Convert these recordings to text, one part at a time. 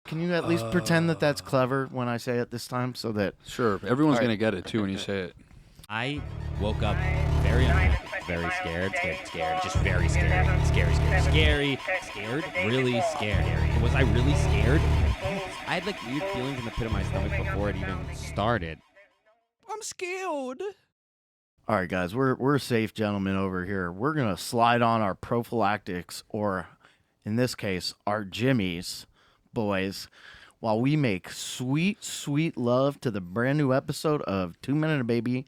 Can you at least pretend that that's clever when I say it this time so that... Sure. Everyone's going to get it, too, when you say it. I woke up very scared, just very scary, really scared. Was I really scared? I had like weird feelings in the pit of my stomach before it even started. I'm scared. All right, guys, we're safe gentlemen over here. We're going to slide on our prophylactics, or in this case, our jimmies, boys, while we make sweet, sweet love to the brand new episode of 2 Minute a Baby,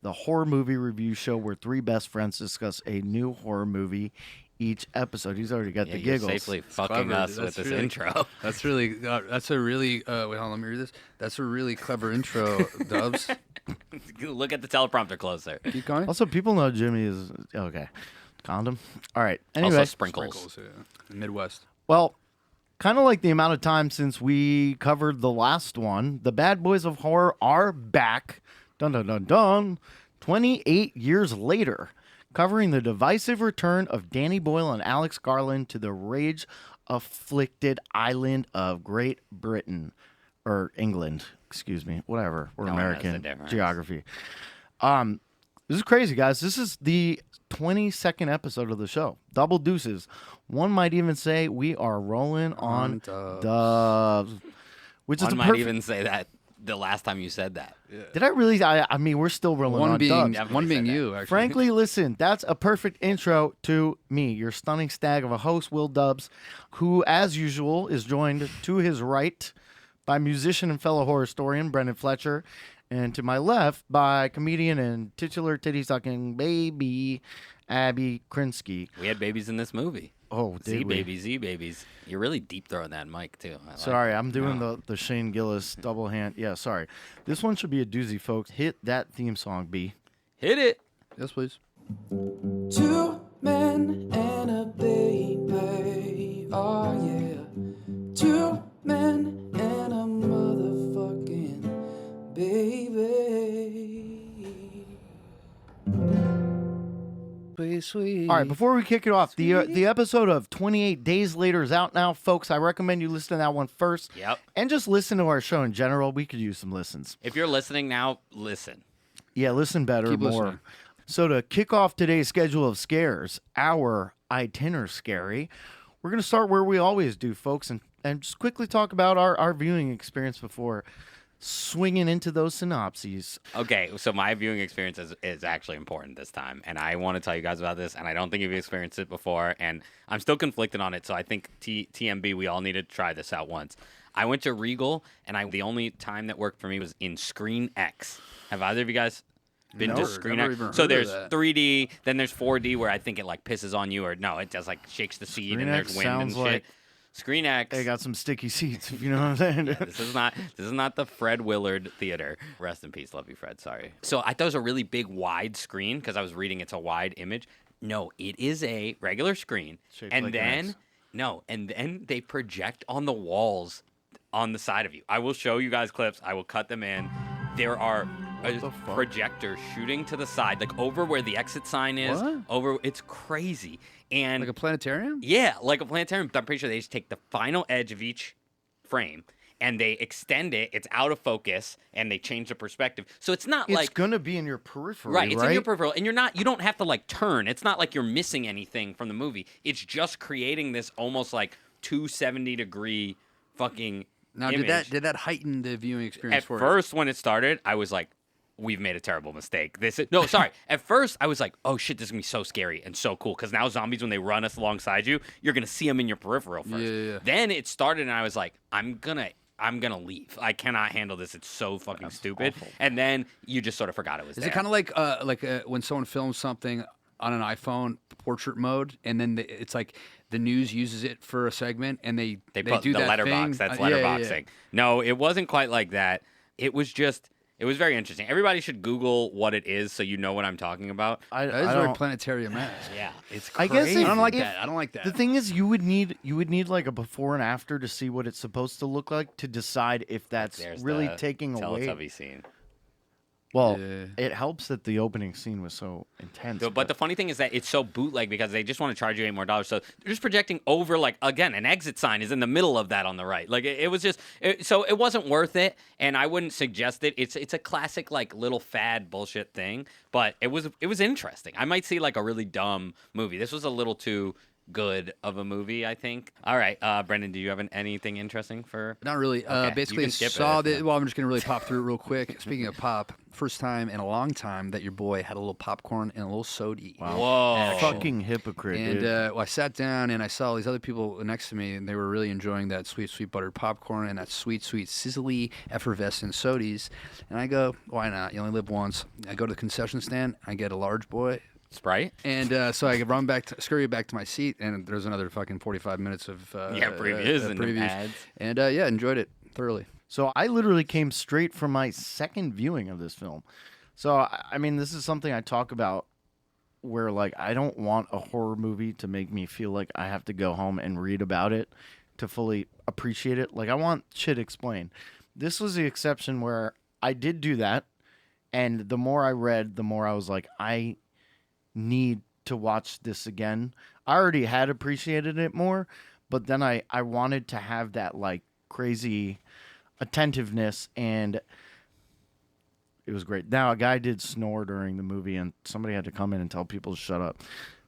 the horror movie review show where three best friends discuss a new horror movie each episode. He's already got the giggles. You're safely fucking us with this intro. That's really, that's a really, wait, hold on, let me read this. That's a really clever intro, Dubs. Look at the teleprompter closer. Keep going. Also, people know Jimmy is, okay, condom. All right, anyway. Also sprinkles. Yeah. Midwest. Well, kind of like the amount of time since we covered the last one, the bad boys of horror are back. Dun dun dun dun. 28 years later, covering the divisive return of Danny Boyle and Alex Garland to the rage-afflicted island of Great Britain. Or England, excuse me. Whatever. We're American. Geography. This is crazy, guys. This is the 22nd episode of the show. Double deuces. One might even say we are rolling on dubs. Which One is might even say that the last time you said that. Yeah. Did I really? I mean, we're still rolling on dubs. One being you, actually. Frankly, listen, that's a perfect intro to me, your stunning stag of a host, Will Dubs, who, as usual, is joined to his right by musician and fellow horror historian Brendan Fletcher, and to my left by comedian and titular titty-sucking baby Abby Krinsky. We had babies in this movie. Oh, did we? Z babies. You're really deep throwing that mic too. Sorry, I'm doing the Shane Gillis double hand. Yeah, sorry. This one should be a doozy, folks. Hit that theme song, B. Hit it. Yes, please. 2 men and a baby. Oh yeah. 2 men and a motherfucking baby. Sweet. All right, before we kick it off, the episode of 28 Days Later is out now, folks. I recommend you listen to that one first. Yep. And just listen to our show in general. We could use some listens. If you're listening now, listen. Yeah, listen better, Keep more. listening. So to kick off today's schedule of scares, our itinerary scary, we're going to start where we always do, folks, and just quickly talk about our viewing experience before swinging into those synopses. Okay, so my viewing experience is actually important this time, and I want to tell you guys about this, and I don't think you've experienced it before, and I'm still conflicted on it, so I think TMB, we all need to try this out once. I went to Regal, and the only time that worked for me was in Screen X. Have either of you guys been to Screen X? So there's 3D, then there's 4D where I think it like pisses on you, or no, it just like shakes the seat, Screen and X there's wind and shit. like Screen X. They got some sticky seats, if you know what I'm saying. Yeah, this is not the Fred Willard Theater. Rest in peace, love you, Fred. Sorry. So I thought it was a really big wide screen because I was reading it's a wide image. No, it is a regular screen, and then they project on the walls on the side of you. I will show you guys clips. I will cut them in. There are a projector shooting to the side, like over where the exit sign is. What? It's crazy. And Like a planetarium? yeah, like a planetarium. I'm pretty sure they just take the final edge of each frame and they extend it. It's out of focus and they change the perspective. So it's not It's going to be in your periphery, right. It's in your peripheral, and you don't have to like turn. It's not like you're missing anything from the movie. It's just creating this almost like 270-degree fucking Now, image. did that heighten the viewing experience At for first, when it started, I was like, we've made a terrible mistake. At first, I was like, oh shit, this is gonna be so scary and so cool. Because now zombies, when they run us alongside you, you're gonna see them in your peripheral first. Yeah. Then it started, and I was like, I'm gonna leave. I cannot handle this. It's so fucking stupid. awful. And then you just sort of forgot it was Is there. it kind of like when someone films something on an iPhone portrait mode, and then it's like the news uses it for a segment, and they put do the that letterbox. thing? That's Yeah, letterboxing. No, it wasn't quite like that. It was very interesting. Everybody should Google what it is so you know what I'm talking about. That is very planetarium-esque. Yeah, it's I crazy. guess I don't like that. I don't like that. The thing is, you would need like a before and after to see what it's supposed to look like to decide if that's There's really the taking away. Teletubby scene. Well, Yeah. it helps that the opening scene was so intense. But the funny thing is that it's so bootleg because they just want to charge you $8 more. So they're just projecting over, like, again, an exit sign is in the middle of that on the right. Like, it was just, so it wasn't worth it, and I wouldn't suggest it. It's a classic, like, little fad bullshit thing, but it was interesting. I might see, like, a really dumb movie. This was a little too good of a movie, I think. All right, Brendan, do you have anything interesting for? Not really. Okay, Basically, you can skip it saw if that. you- Well, I'm just gonna really pop through it real quick. Speaking of pop, first time in a long time that your boy had a little popcorn and a little soda. Whoa. fucking hypocrite, And dude. well, I sat down and I saw all these other people next to me, and they were really enjoying that sweet, sweet buttered popcorn and that sweet, sweet, sizzly, effervescent sodies. And I go, why not? You only live once. I go to the concession stand. I get a large boy. Sprite? And so I scurry back to my seat, and there's another fucking 45 minutes of previews and ads. And enjoyed it thoroughly. So I literally came straight from my second viewing of this film. So, I mean, this is something I talk about where, like, I don't want a horror movie to make me feel like I have to go home and read about it to fully appreciate it. Like, I want shit explained. This was the exception where I did do that, and the more I read, the more I was like, I need to watch this again. I already had appreciated it more, but then I wanted to have that, like, crazy attentiveness, and it was great. Now, a guy did snore during the movie, and somebody had to come in and tell people to shut up.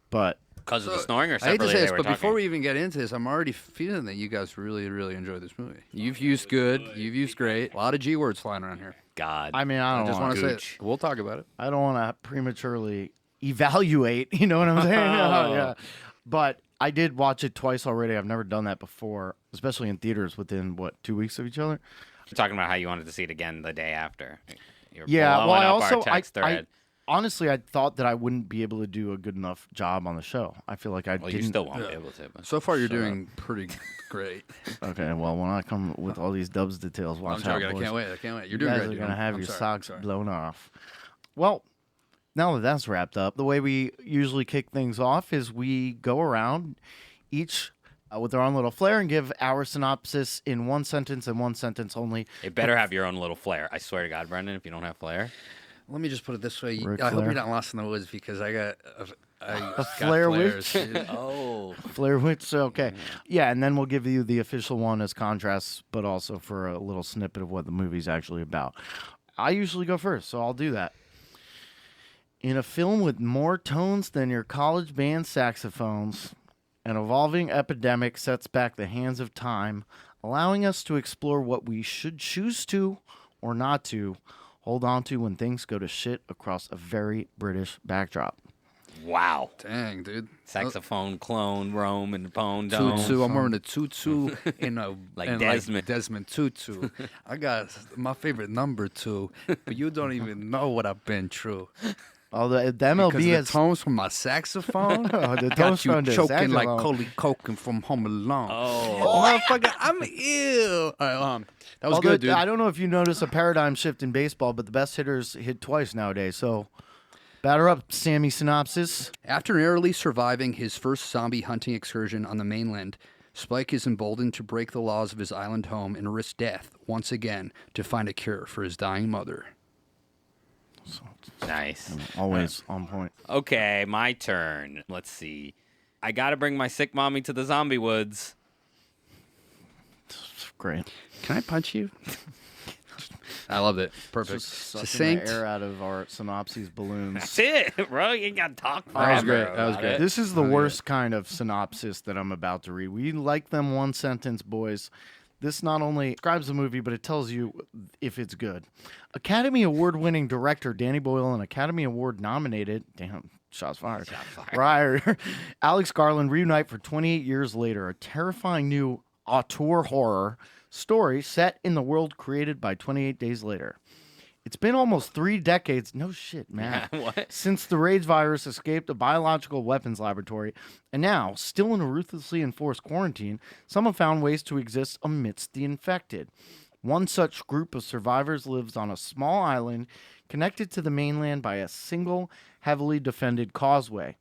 But Because of the snoring or I hate to separately say they this, were but talking? before we even get into this, I'm already feeling that you guys really, really enjoyed this movie. You've used good. You've used great. A lot of G words flying around here. God. I mean, I I don't just want want to say Gooch. it. We'll talk about it. I don't want to prematurely evaluate. You know what I'm saying? Yeah. But I did watch it twice already. I've never done that before, especially in theaters within 2 weeks of each other. You're talking about how you wanted to see it again the day after. You're Yeah. Well, blowing I up also our text thread. honestly I thought that I wouldn't be able to do a good enough job on the show. I feel like I Well, didn't. you still won't be able to. But. So far, you're doing pretty great. Okay. Well, when I come with all these dubs details, watch I'm joking. out, I boys. can't wait. I can't wait. You're You doing guys great. are dude. gonna have I'm your sorry. socks Sorry. blown off. Well, now that that's wrapped up, the way we usually kick things off is we go around each with our own little flair and give our synopsis in one sentence and one sentence only. You better have your own little flair. I swear to God, Brendan, if you don't have flair. Let me just put it this way. Ric I hope Flair? you're not lost in the woods because I got A Flair flares, witch? dude. Oh. Flair witch, okay. Yeah, and then we'll give you the official one as contrast, but also for a little snippet of what the movie's actually about. I usually go first, so I'll do that. In a film with more tones than your college band saxophones, an evolving epidemic sets back the hands of time, allowing us to explore what we should choose to or not to hold on to when things go to shit across a very British backdrop. Wow. Dang, dude. Saxophone, clone, Rome, and Pone Dome. Tutu. I'm wearing a tutu in a Like and Desmond. Desmond Tutu. I got my favorite number 2, but you don't even know what I've been through. Although the Because MLB the has tones from my saxophone Oh, the tones got you from the choking like saxophone. Coley Coken from Home Alone. Oh. Motherfucker, I'm ill. All right, that was Although, good, dude. I don't know if you notice a paradigm shift in baseball, but the best hitters hit twice nowadays. So, batter up, Sammy Synopsis. After narrowly surviving his first zombie hunting excursion on the mainland, Spike is emboldened to break the laws of his island home and risk death once again to find a cure for his dying mother. Nice. Always on point. Okay, my turn. Let's see. I gotta bring my sick mommy to the zombie woods. Great. Can I punch you? I loved it. Perfect. Just sucking Succinct. the air out of our synopsis balloons. That's it, bro. You ain't gotta talk forever. That was great. That was about great. it. This is the worst kind of synopsis that I'm about to read. We like them one sentence, boys. This not only describes the movie, but it tells you if it's good. Academy Award-winning director Danny Boyle and Academy Award-nominated, shots fired, Briar, Alex Garland reunite for 28 years later. A terrifying new auteur horror story set in the world created by 28 Days Later. It's been almost 3 decades, no shit, man, What? since the rage virus escaped a biological weapons laboratory, and now, still in a ruthlessly enforced quarantine, some have found ways to exist amidst the infected. One such group of survivors lives on a small island connected to the mainland by a single, heavily defended causeway.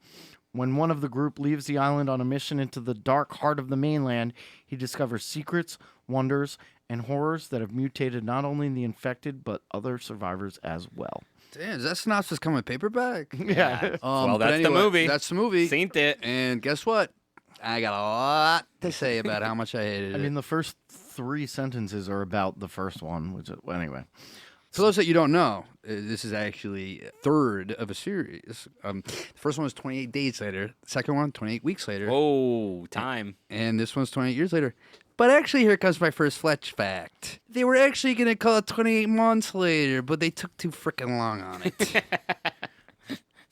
When one of the group leaves the island on a mission into the dark heart of the mainland, he discovers secrets, wonders, and horrors that have mutated not only the infected, but other survivors as well. Damn, does that synopsis come in paperback? Yeah. Well, But that's the movie. That's the movie. Seen it. And guess what? I got a lot to say about how much I hated I it. mean, the first 3 sentences are about the first one, which anyway. For those that you don't know, this is actually a third of a series. The first one was 28 days later. The second one, 28 weeks later. Oh, time. And this one's 28 years later. But actually, here comes my first Fletch fact. They were actually going to call it 28 months later, but they took too freaking long on it.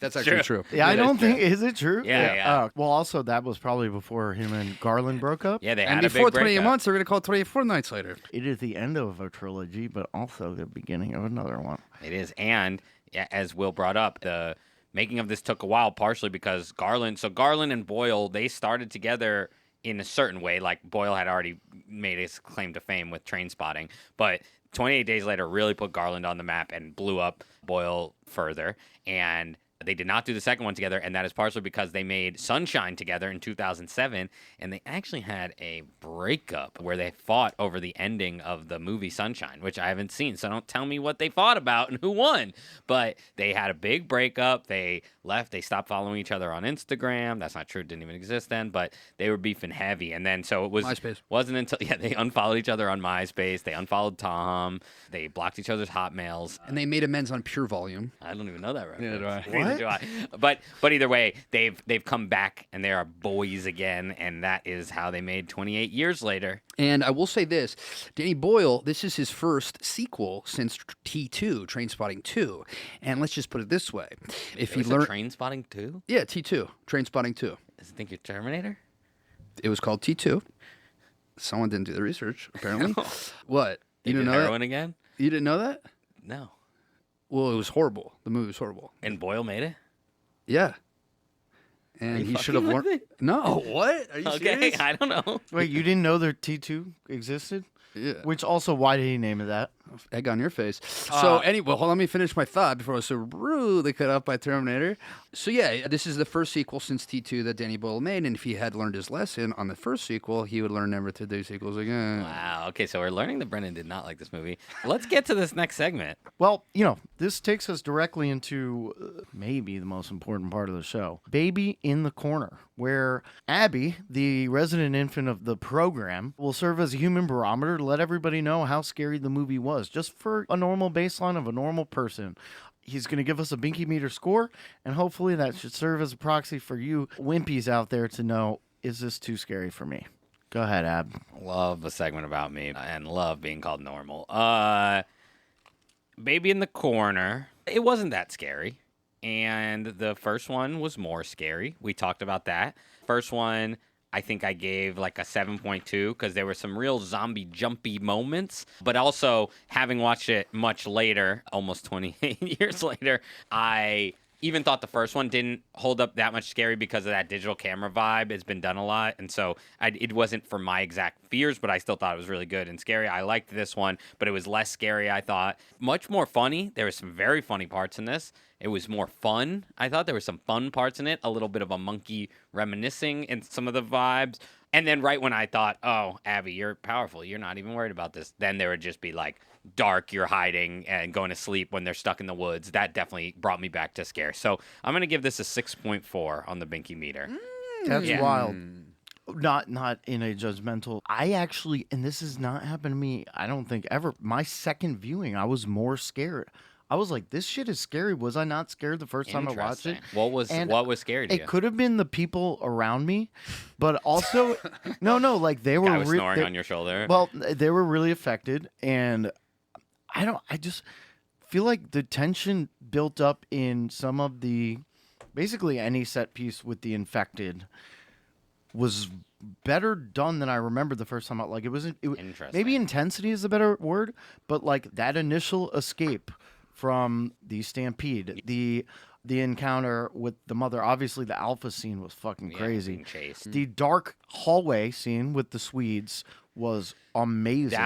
That's actually true. Yeah, I don't true. think. Is it true? Yeah. Well, also, that was probably before him and Garland broke up. Yeah, they And had a before big 28 breakup. months, they're going to call it 24 nights later. It is the end of a trilogy, but also the beginning of another one. It is, and as Will brought up, the making of this took a while, partially because Garland and Boyle, they started together in a certain way. Like Boyle had already made his claim to fame with Train Spotting, but 28 Days Later really put Garland on the map and blew up Boyle further. And they did not do the second one together, and that is partially because they made Sunshine together in 2007, and they actually had a breakup where they fought over the ending of the movie Sunshine, which I haven't seen, so don't tell me what they fought about and who won. But they had a big breakup. They left. They stopped following each other on Instagram. That's not true. It didn't even exist then, but they were beefing heavy. And then so it wasn't until they unfollowed each other on MySpace. They unfollowed Tom. They blocked each other's Hotmails. And they made amends on Pure Volume. I don't even know that reference. Neither do I. Neither do I. But either way, they've come back and they are boys again, and that is how they made 28 years later. And I will say this, Danny Boyle, this is his first sequel since T2, Train Spotting 2. And let's just put it this way. If he learned Train Spotting 2? Yeah, T2, Train Spotting 2. Does it think you're Terminator? It was called T2. Someone didn't do the research, apparently. What? They You did didn't know heroin that? again? You didn't know that? No. Well, it was horrible. The movie was horrible. And Boyle made it? Yeah. And he should have fucking with learned. No, what? Are you Okay, serious? I don't know. Wait, you didn't know that T2 existed? Yeah. Which also, why did he name it that? Egg on your face. So anyway, hold on, let me finish my thought before I was so rudely cut off by Terminator. So yeah, this is the first sequel since T2 that Danny Boyle made, and if he had learned his lesson on the first sequel, he would learn never to do sequels again. Wow. Okay, so we're learning that Brennan did not like this movie. Let's get to this next segment. Well, this takes us directly into maybe the most important part of the show, Baby in the Corner, where Abby, the resident infant of the program, will serve as a human barometer to let everybody know how scary the movie was, just for a normal baseline of a normal person. He's going to give us a Binkymeter score, and hopefully that should serve as a proxy for you wimpies out there to know, is this too scary for me? Go ahead, Ab. Love a segment about me and love being called normal. Baby in the Corner. It wasn't that scary. And the first one was more scary. We talked about that. First one, I think I gave like a 7.2 because there were some real zombie jumpy moments. But also, having watched it much later, almost 28 years later, I even thought the first one didn't hold up that much scary because of that digital camera vibe. It's been done a lot. And so it wasn't for my exact fears, but I still thought it was really good and scary. I liked this one, but it was less scary, I thought. Much more funny. There were some very funny parts in this. It was more fun. I thought there were some fun parts in it. A little bit of a monkey reminiscing in some of the vibes. And then right when I thought, oh, Abby, you're powerful. You're not even worried about this. Then there would just be like dark, you're hiding and going to sleep when they're stuck in the woods. That definitely brought me back to scare. So I'm going to give this a 6.4 on the Binkymeter. That's Yeah. wild. Not in a judgmental. I actually, and this has not happened to me, I don't think ever. My second viewing, I was more scared. I was like, this shit is scary. Was I not scared the first time I watched it? What was scary to you? It could have been the people around me, but also, no, like they were Guy was snoring on your shoulder. Well, they were really affected, and I just feel like the tension built up in some of the, basically any set piece with the infected was better done than I remember the first time. Like it Interesting. maybe intensity is a better word, but like that initial escape from the stampede, the encounter with the mother. Obviously, the alpha scene was fucking crazy. Being chased. The dark hallway scene with the Swedes was amazing.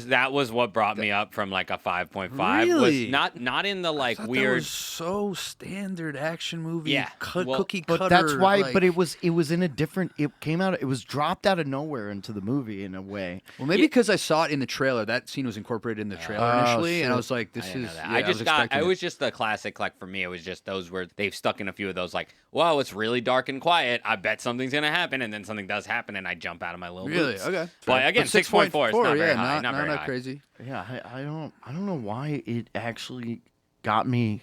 That was what brought me up from like a 5.5. Really? Was not in the like I thought weird. That was so standard action movie. Yeah, Cookie but cutter. that's why. Like, But it was in a different. It came out. It was dropped out of nowhere into the movie in a way. well, maybe because I saw it in the trailer. That scene was incorporated in the trailer initially, and I shit. was like, "This I didn't is." know that. Yeah, I just got. expecting It was just the classic. Like for me, it was just those where they've stuck in a few of those. Like, whoa, it's really dark and quiet. I bet something's gonna happen, and then something does happen, and I jump out of my little Really? boots. Okay. But again, 6.4 is not very high. Not very high. Crazy. Yeah, I don't know why it actually got me.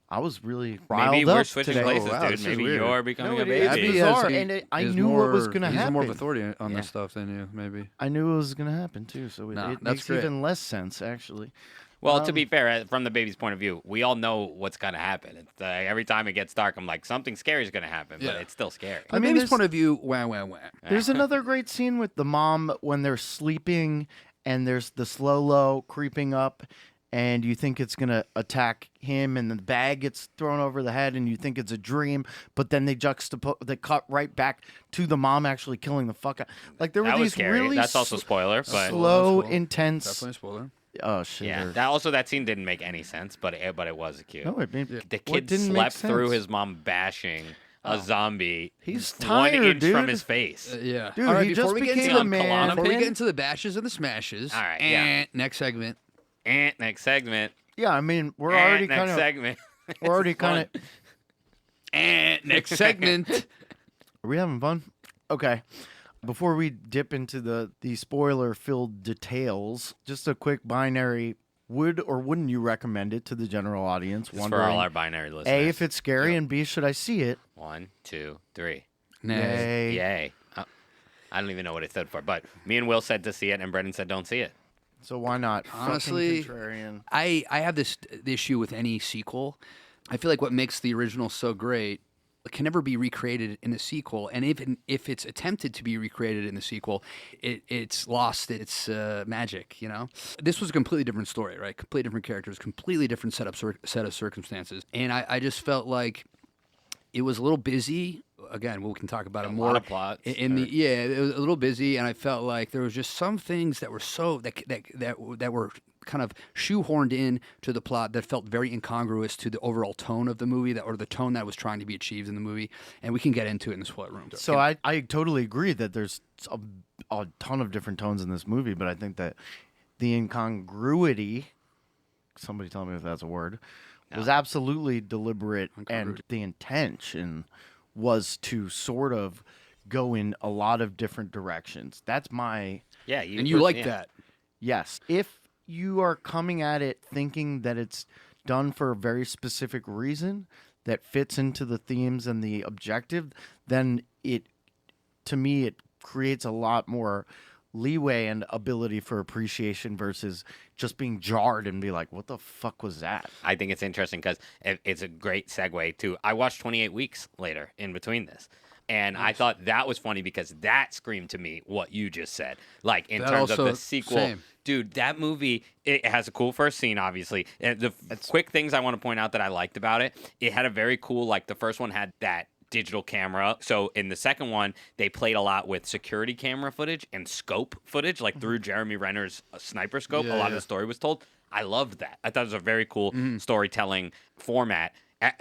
I was really riled Maybe up we're switching today. places, Oh, wow, dude. this is Maybe weird. you're becoming No, a it baby. is Abby bizarre, has- and I is knew what was more- gonna He's more happen. authority on Yeah. this stuff than you, maybe. I knew it was gonna happen too, so it, Nah, it that's makes great. even less sense actually. Well, to be fair, from the baby's point of view, we all know what's gonna happen. It's, every time it gets dark, I'm like, something scary is gonna happen, but Yeah. it's still scary. From mean, baby's there's- point of view, wah. There's another great scene with the mom when they're sleeping and there's the slow-lo creeping up and you think it's going to attack him and the bag gets thrown over the head and you think it's a dream, but then they cut right back to the mom actually killing the fuck out. Like there were That was these scary. really That's also spoiler, but slow, That's cool. intense. Definitely a spoiler. Oh shit. yeah. That scene didn't make any sense, but it was cute. No, it made, The what kid didn't make slept through sense? his mom bashing a zombie. He's 1 tired, inch from dude. his face. Yeah. Dude, All right, he before just we get became into a man. Before we Pin? get into the bashes and the smashes. All right, yeah. Next segment. Next segment. Yeah, I mean, we're already Next kind of segment. we're already This is fun. kind of Next segment. Are we having fun? Okay. Before we dip into the spoiler-filled details, just a quick binary: would or wouldn't you recommend it to the general audience? It's for all our binary listeners. A, if it's scary, and B, should I see it? 1, 2, 3. Nay. Yay. I don't even know what it stood for, but me and Will said to see it, and Brendan said don't see it. So why not? Honestly, Fucking contrarian. I have this issue with any sequel. I feel like what makes the original so great can never be recreated in a sequel, and even if it's attempted to be recreated in the sequel, it's lost its magic. You know, this was a completely different story, right? Completely different characters, completely different set of circumstances, and I just felt like it was a little busy. Again, we can talk about it more. A lot of plots. It was a little busy, and I felt like there was just some things that were that were kind of shoehorned in to the plot that felt very incongruous to the overall tone of the movie, or the tone that was trying to be achieved in the movie. And we can get into it in the spoiler room. So I totally agree that there's a ton of different tones in this movie, but I think that the incongruity, somebody tell me if that's a word, was absolutely deliberate, and the intention was to sort of go in a lot of different directions. That's my Yeah, and you like that. yes. If you are coming at it thinking that it's done for a very specific reason that fits into the themes and the objective, then to me, it creates a lot more leeway and ability for appreciation versus just being jarred and be like, what the fuck was that? I think it's interesting because it's a great segue to. I watched 28 Weeks later in between this. And I thought that was funny because that screamed to me what you just said. Like, in That terms of also- the sequel. same. Dude, that movie, it has a cool first scene, obviously. And the quick things I want to point out that I liked about it, it had a very cool, like, the first one had that digital camera. So in the second one, they played a lot with security camera footage and scope footage, like through Jeremy Renner's sniper scope. A lot of the story was told. I loved that. I thought it was a very cool storytelling format.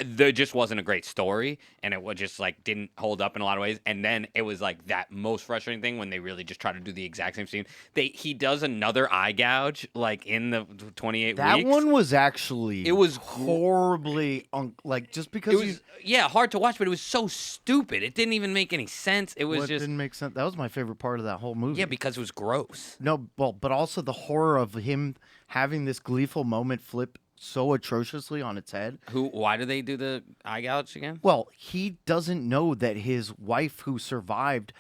There just wasn't a great story, and it was just like didn't hold up in a lot of ways. And then it was like that most frustrating thing when they really just try to do the exact same scene. He does another eye gouge like in the 28 That weeks. one was actually It was horribly like just because It was hard to watch, but it was so stupid. It didn't even make any sense. It was what just didn't make sense. That was my favorite part of that whole movie. yeah, because it was gross. No, well, but also the horror of him having this gleeful moment flip so atrociously on its head. Why do they do the eye gouge again? Well, he doesn't know that his wife who survived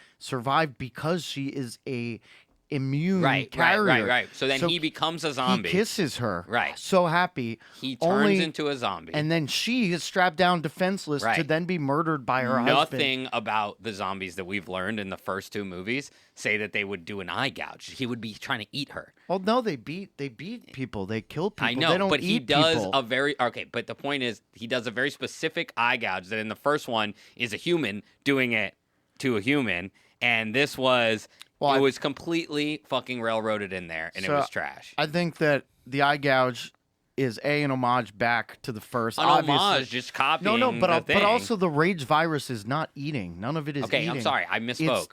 because she is a immune carrier. Right. So then he becomes a zombie. He kisses her. Right. So happy. He turns into a zombie. And then she is strapped down defenseless to Right. then be murdered by her husband. Nothing about the zombies that we've learned in the first two movies say that they would do an eye gouge. He would be trying to eat her. Well, no, they beat people. They kill people. I know, they don't but he eat does people. a very okay. But the point is, he does a very specific eye gouge that in the first one is a human doing it to a human, and this was Well, it was completely fucking railroaded in there, and it So, was trash. I think that the eye gouge is an homage back to the first. An obviously. homage, just copying No, the thing. but also the rage virus is not eating. None of it is Okay, eating. I'm sorry, I misspoke.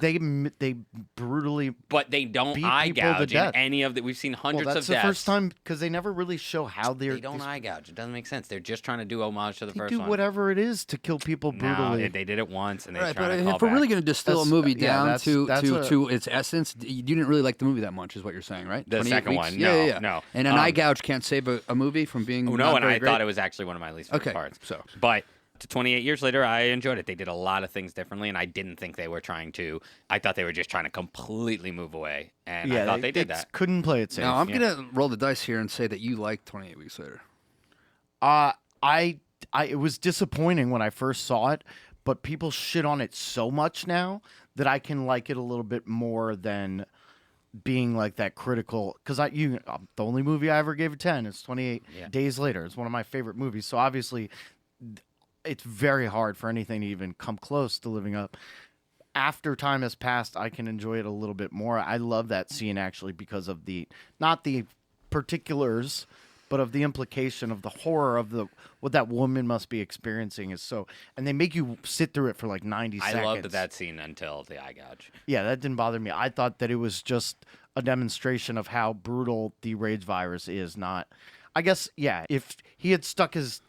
They brutally. But they don't beat eye people to gouge in death. any of the. We've seen hundreds Well, that's of the deaths. first time because they never really show how They don't eye gouge. It doesn't make sense. They're just trying to do homage to the They first do one. whatever it is to kill people brutally. No, they did it once, and they're Right, trying but to call if we're back. really going to distill a That's- movie yeah, down that's- to that's a- to its essence, you didn't really like the movie that much, is what you're saying, right? The 28 second weeks? one, Yeah. no. And an eye gouge can't save a movie from being Oh, not no, and very I great? thought it was actually one of my least favorite Okay, parts. so. But 28 years later, I enjoyed it. They did a lot of things differently, and I didn't think they were trying to. I thought they were just trying to completely move away, and I thought they did that. Couldn't play it safe. Now, I'm going to roll the dice here and say that you liked 28 Weeks Later. It was disappointing when I first saw it, but people shit on it so much now that I can like it a little bit more than being like that critical. Because the only movie I ever gave a 10 is 28 Days Later. It's one of my favorite movies. So obviously, it's very hard for anything to even come close to living up. After time has passed, I can enjoy it a little bit more. I love that scene actually because of not the particulars, but of the implication of the horror of what that woman must be experiencing and they make you sit through it for like 90 seconds. I loved that scene until the eye gouge. Yeah, that didn't bother me. I thought that it was just a demonstration of how brutal the rage virus is. I guess, yeah, if he had stuck his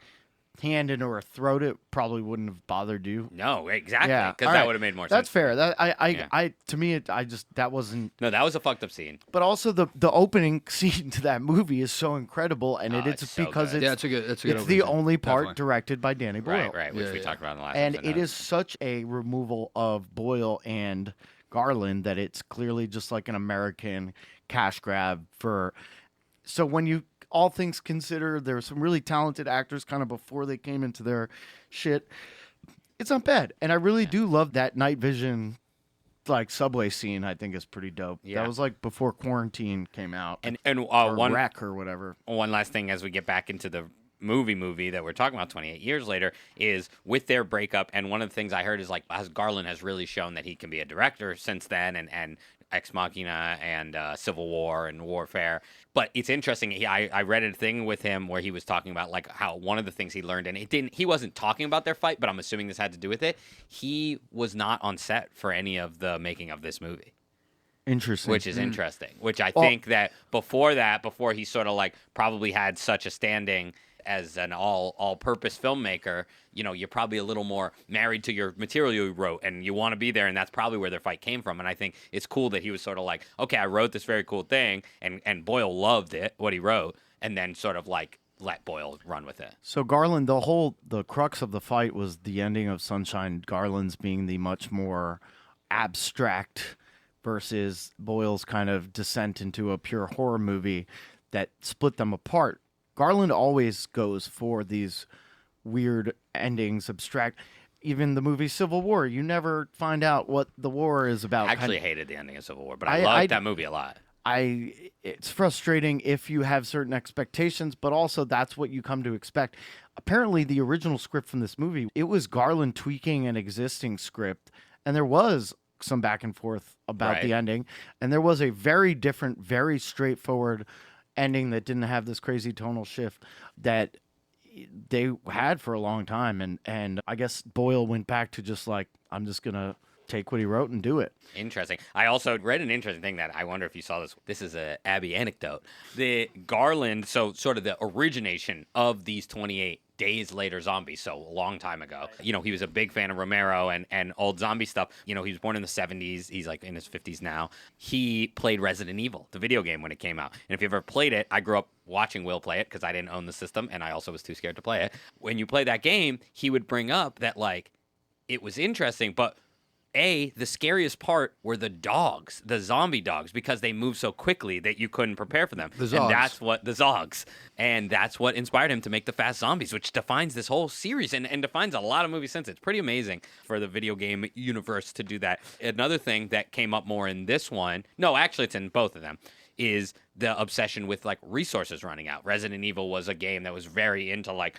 hand into her throat, it probably wouldn't have bothered you. No, exactly, Yeah, because all that right. would have made more That's sense. fair. Yeah. To me, that wasn't. No, that was a fucked up scene. But also the opening scene to that movie is so incredible, and it's it's so because good. it's Yeah, it's a good it's opening the scene. only part Definitely. directed by Danny Boyle. Right, which Yeah, we yeah. talked about in the last And episode. it is such a removal of Boyle and Garland that it's clearly just like an American cash grab for. So when you all things considered, there were some really talented actors kind of before they came into their shit. It's not bad, and I really do love that night vision, like subway scene. I think is pretty dope. Yeah. That was like before Quarantine came out, and or one Wreck or whatever. one last thing as we get back into the movie that we're talking about 28 years later is with their breakup. And one of the things I heard is like as Garland has really shown that he can be a director since then, and Ex Machina and Civil War and Warfare. But it's interesting. I read a thing with him where he was talking about like how one of the things he learned, and he wasn't talking about their fight, but I'm assuming this had to do with it. He was not on set for any of the making of this movie. Interesting. Which is interesting. Which I think that before he sort of like probably had such a standing as an all-purpose filmmaker, you're probably a little more married to your material you wrote, and you want to be there, and that's probably where their fight came from. And I think it's cool that he was sort of like, okay, I wrote this very cool thing, and Boyle loved it, what he wrote, and then sort of like let Boyle run with it. So Garland, the crux of the fight was the ending of Sunshine. Garland's being the much more abstract versus Boyle's kind of descent into a pure horror movie that split them apart. Garland always goes for these weird endings, abstract. Even the movie Civil War, you never find out what the war is about. I actually hated the ending of Civil War, but I liked that movie a lot. It's frustrating if you have certain expectations, but also that's what you come to expect. Apparently, the original script from this movie, it was Garland tweaking an existing script, and there was some back and forth about the ending, and there was a very different, very straightforward ending that didn't have this crazy tonal shift that they had for a long time, and I guess Boyle went back to just like, I'm just gonna take what he wrote and do it. Interesting. I also read an interesting thing that I wonder if you saw this. This is a Abby anecdote. The Garland, so sort of the origination of these 28 Days Later zombies, so a long time ago. He was a big fan of Romero and old zombie stuff. He was born in the 70s. He's like in his 50s now. He played Resident Evil, the video game, when it came out. And if you ever played it, I grew up watching Will play it because I didn't own the system and I also was too scared to play it. When you play that game, he would bring up that like it was interesting, but the scariest part were the dogs, the zombie dogs, because they move so quickly that you couldn't prepare for them. The Zogs. And that's what the Zogs. And that's what inspired him to make the Fast Zombies, which defines this whole series and defines a lot of movies since. It's pretty amazing for the video game universe to do that. Another thing that came up more in this one, no, actually it's in both of them, is the obsession with like resources running out. Resident Evil was a game that was very into like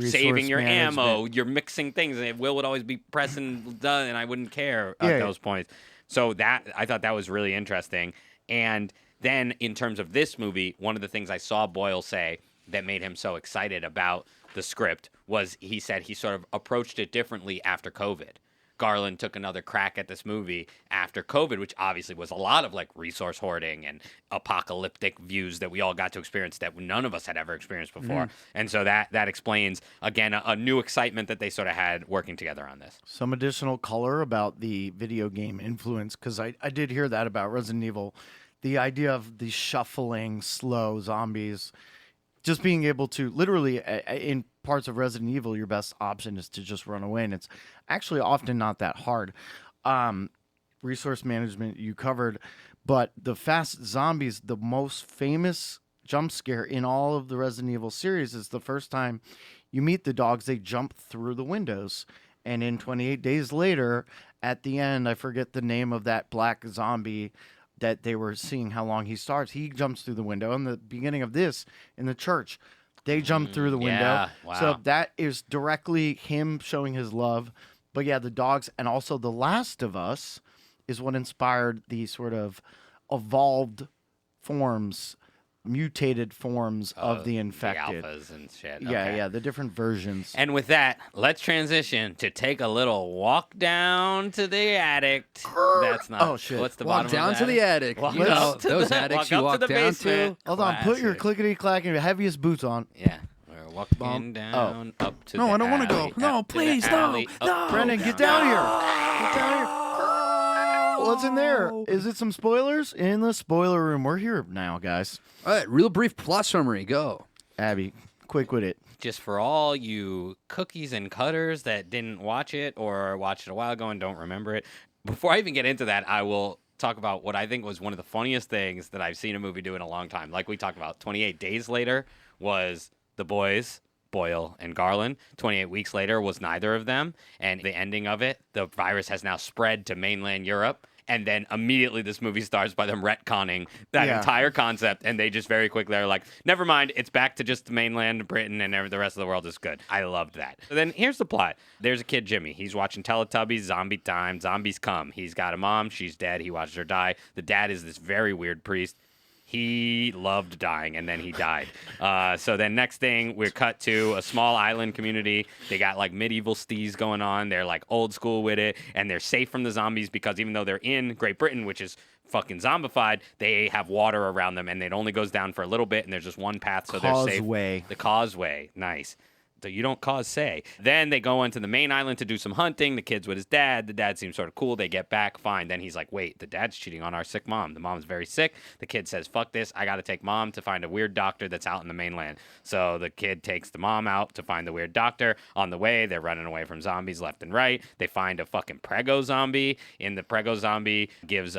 saving your ammo, you're mixing things, and Will would always be pressing done, and I wouldn't care at those points. So I thought that was really interesting. And then in terms of this movie, one of the things I saw Boyle say that made him so excited about the script was he said he sort of approached it differently after COVID. Garland took another crack at this movie after COVID, which obviously was a lot of like resource hoarding and apocalyptic views that we all got to experience that none of us had ever experienced before. And so that explains, again, a new excitement that they sort of had working together on this. Some additional color about the video game influence, because I did hear that about Resident Evil. The idea of the shuffling, slow zombies, just being able to literally in parts of Resident Evil, your best option is to just run away, and it's actually often not that hard. Resource management you covered, but the fast zombies, the most famous jump scare in all of the Resident Evil series is the first time you meet the dogs, they jump through the windows. And in 28 Days Later, at the end, I forget the name of that black zombie that they were seeing how long he starts. He jumps through the window. In the beginning of this, in the church, they jump through the window. Yeah, wow. So that is directly him showing his love. But yeah, the dogs, and also The Last of Us is what inspired the sort of evolved forms, mutated forms of the infected. The alphas and shit. Yeah, Okay. yeah, the different versions. And with that, let's transition to take a little walk down to the attic. That's not. Oh, shit. What's the Walk bottom down of to the attic? attic. Walk You up know, to those the- attics you up walk to the down basement. Hold on, put your Classic. clickety-clack and your heaviest boots on. Yeah, we're walking Bump. down up to No, the I don't wanna go. alley, No, up to the please, no, alley, no. up Brennan, get down here. Get down here. What's in there? Is it some spoilers? In the spoiler room. We're here now, guys. All right, real brief plot summary. Go. Abby, quick with it. Just for all you cookies and cutters that didn't watch it or watched it a while ago and don't remember it, before I even get into that, I will talk about what I think was one of the funniest things that I've seen a movie do in a long time. Like we talked about, 28 Days Later was the boys, Boyle and Garland. 28 weeks later was neither of them. And the ending of it, the virus has now spread to mainland Europe. And then immediately this movie starts by them retconning that Yeah. entire concept. And they just very quickly are like, never mind, it's back to just the mainland Britain and the rest of the world is good. I loved that. So then here's the plot. There's a kid, Jimmy. He's watching Teletubbies, zombie time. Zombies come. He's got a mom. She's dead. He watches her die. The dad is this very weird priest. He loved dying, and then he died. So then next thing, we're cut to a small island community. They got like medieval stees going on. They're like old school with it, and they're safe from the zombies because even though they're in Great Britain, which is fucking zombified, they have water around them, and it only goes down for a little bit, and there's just one path, so they're safe. Causeway. The causeway. Nice. So you don't cause say. Then they go onto the main island to do some hunting. The kid's with his dad. The dad seems sort of cool. They get back, fine. Then he's like, wait, the dad's cheating on our sick mom. The mom's very sick. The kid says, fuck this. I got to take mom to find a weird doctor that's out in the mainland. So the kid takes the mom out to find the weird doctor. On the way, they're running away from zombies left and right. They find a fucking prego zombie. And the prego zombie gives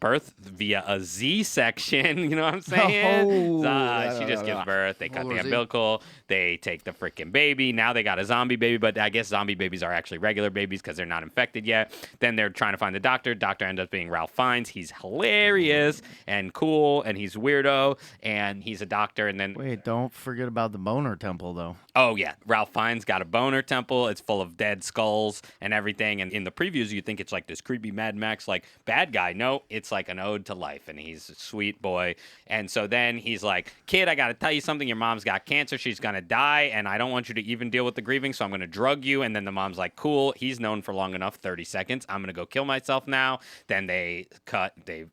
birth via a Z-section. You know what I'm saying? Oh, She just gives birth. They cut Roller the Z. umbilical. They take the freaking baby. Now they got a zombie baby, but I guess zombie babies are actually regular babies because they're not infected yet. Then they're trying to find the doctor. Doctor ends up being Ralph Fiennes. He's hilarious and cool, and he's weirdo, and he's a doctor. And then Wait, don't forget about the boner temple, though. oh yeah, Ralph Fiennes got a boner temple. It's full of dead skulls and everything. And in the previews, you think it's like this creepy Mad Max like bad guy. No, it's like an ode to life, and he's a sweet boy. And so then he's like, kid, I got to tell you something. Your mom's got cancer. She's gonna die, and I don't want you to even deal with the grieving. So I'm gonna drug you. And then the mom's like, cool. He's known for long enough. 30 seconds. I'm gonna go kill myself now. Then they cut. They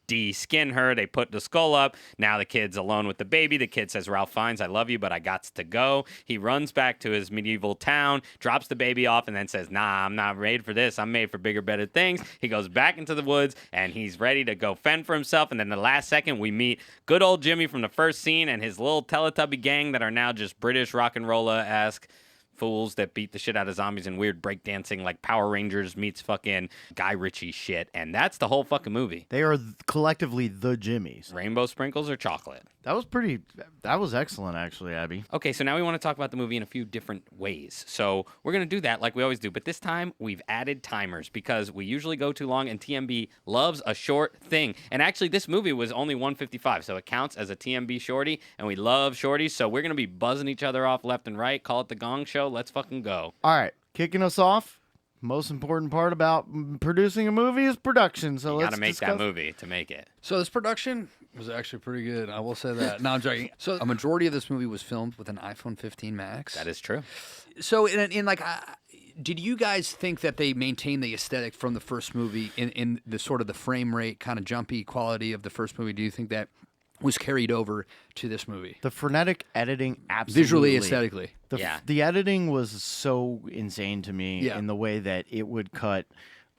de-skin her. They put the skull up. Now the kid's alone with the baby. The kid says, Ralph Fiennes, I love you, but I got to go. He runs back to his medieval town, drops the baby off, and then says, nah, I'm not made for this. I'm made for bigger, better things. He goes back into the woods, and he's ready to go fend for himself. And then the last second, we meet good old Jimmy from the first scene and his little Teletubby gang that are now just British rock and roller-esque fools that beat the shit out of zombies and weird breakdancing like Power Rangers meets fucking Guy Ritchie shit. And that's the whole fucking movie. They are collectively the Jimmies. Rainbow sprinkles or chocolate? That was excellent, actually, Abby. Okay, so now we want to talk about the movie in a few different ways. So we're going to do that like we always do. But this time we've added timers because we usually go too long and TMB loves a short thing. And actually this movie was only 155. So it counts as a TMB shorty and we love shorties. So we're going to be buzzing each other off left and right. Call it the Gong Show. Let's fucking go. All right, kicking us off, most important part about producing a movie is production. So You let's got to make discuss. that movie to make it. So this production was actually pretty good. I will say that. No, I'm joking. So a majority of this movie was filmed with an iPhone 15 Max. That is true. So did you guys think that they maintained the aesthetic from the first movie in the sort of the frame rate kind of jumpy quality of the first movie? Do you think that was carried over to this movie? The frenetic editing, absolutely. Visually, aesthetically. The editing was so insane to me Yeah. in the way that it would cut,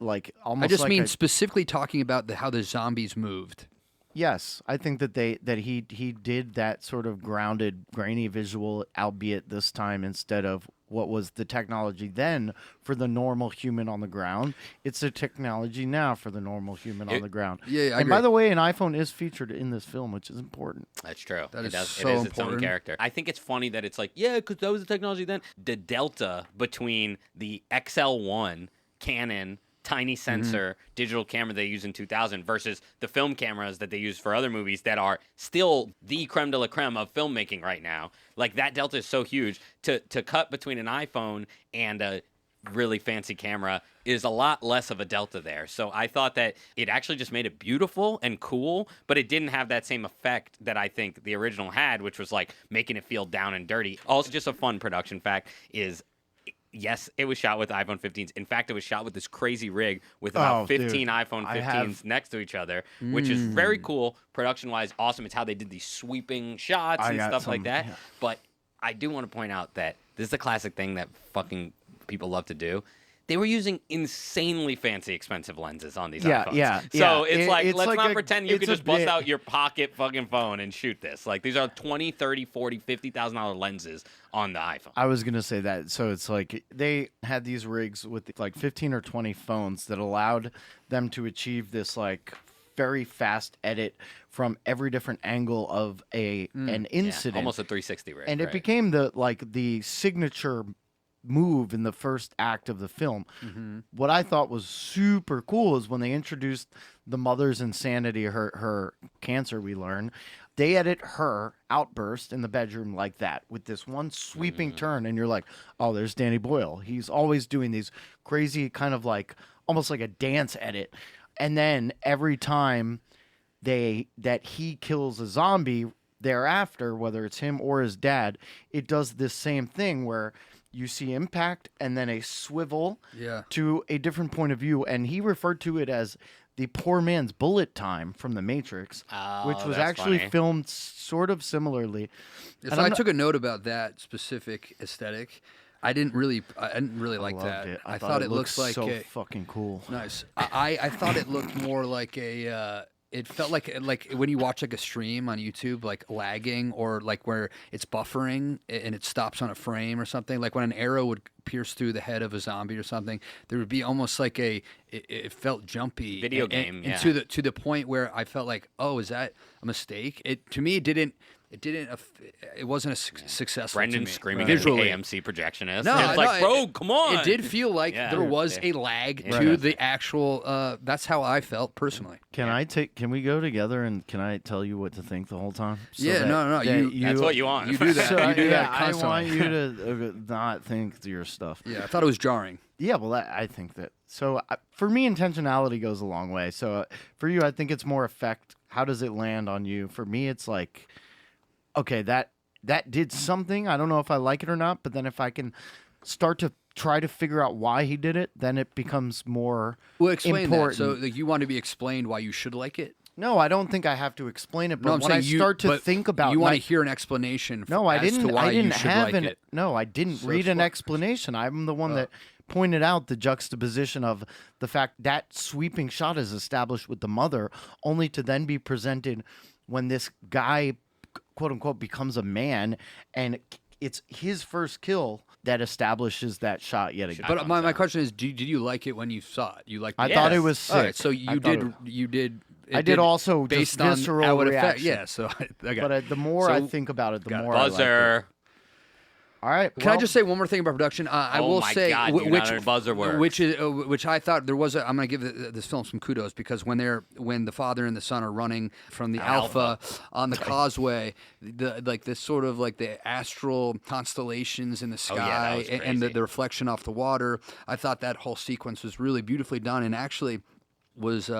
like almost. I just like mean a- specifically talking about how the zombies moved. Yes, I think that he did that sort of grounded, grainy visual, albeit this time instead of what was the technology then for the normal human on the ground. It's the technology now for the normal human on the ground. Yeah, I and agree. by the way, an iPhone is featured in this film, which is important. That's true. That is it so is its own important. character. I think it's funny that it's like, yeah, because that was the technology then. The delta between the XL1 Canon tiny sensor digital camera they use in 2000 versus the film cameras that they use for other movies that are still the creme de la creme of filmmaking right now. Like, that delta is so huge. To cut between an iPhone and a really fancy camera is a lot less of a delta there. So I thought that it actually just made it beautiful and cool, but it didn't have that same effect that I think the original had, which was like making it feel down and dirty. Also, just a fun production fact is, yes, it was shot with iPhone 15s. In fact, it was shot with this crazy rig with about 15 iPhone 15s next to each other, which is very cool, production-wise, awesome. It's how they did these sweeping shots and stuff like that. Yeah. But I do want to point out that this is a classic thing that fucking people love to do. They were using insanely fancy, expensive lenses on these iPhones. So it's like, let's not pretend you could just bust out your pocket fucking phone and shoot this. Like, these are $20,000, $30,000, $40,000, $50,000 lenses on the iPhone. I was going to say that. So it's like they had these rigs with like 15 or 20 phones that allowed them to achieve this like very fast edit from every different angle of an incident. Yeah, almost a 360 rig. And it became the signature move in the first act of the film. What I thought was super cool is when they introduced the mother's insanity, her cancer, we learn, they edit her outburst in the bedroom like that with this one sweeping turn, and you're like, oh, there's Danny Boyle. He's always doing these crazy kind of like almost like a dance edit. And then every time that he kills a zombie thereafter, whether it's him or his dad, it does this same thing where you see impact and then a swivel to a different point of view. And he referred to it as the poor man's bullet time from The Matrix, which was actually filmed sort of similarly. So I took a note about that specific aesthetic. I didn't really like that. I thought it looked like so fucking cool. Nice. I thought it looked more like it felt like when you watch like a stream on YouTube, like lagging, or like where it's buffering and it stops on a frame or something. Like when an arrow would pierce through the head of a zombie or something, there would be almost like it felt jumpy. Video game, and to the point where I felt like, oh, is that a mistake? To me, it wasn't a successful. Brendan to me. screaming visually. at an AMC projectionist. No, it's like, bro, come on. It did feel like there was a lag to the actual. That's how I felt personally. Can we go together and can I tell you what to think the whole time? So no. That's what you want. You do that. So, you do that constantly. I want you to not think your stuff. Yeah, I thought it was jarring. Yeah, well, I think that. So for me, intentionality goes a long way. So for you, I think it's more effect. How does it land on you? For me, it's like, okay, that did something. I don't know if I like it or not, but then if I can start to try to figure out why he did it, then it becomes more explain important. that. So you want to be explained why you should like it? No, I don't think I have to explain it. But No, I'm when I saying start to think about, you want to hear an explanation. No, I didn't. To why I didn't you should have like it. No, I didn't So read an what? explanation. I'm the one that pointed out the juxtaposition of the fact that sweeping shot is established with the mother, only to then be presented when this guy, quote unquote, becomes a man, and it's his first kill that establishes that shot yet again. But my question is, did you like it when you saw it? You liked it? I thought it was sick. All right, so you did. I did also based just on visceral how it affect. reaction. Yeah, so But the more I think about it, the more I liked it. Buzzer. All right. Can I just say one more thing about production? I Oh will my say God, you got a buzzer word. which I thought there was. I'm going to give this film some kudos because when the father and the son are running from the Alpha on the causeway, this sort of like the astral constellations in the Oh, yeah, that sky was and the crazy. reflection off the water. I thought that whole sequence was really beautifully done and actually was.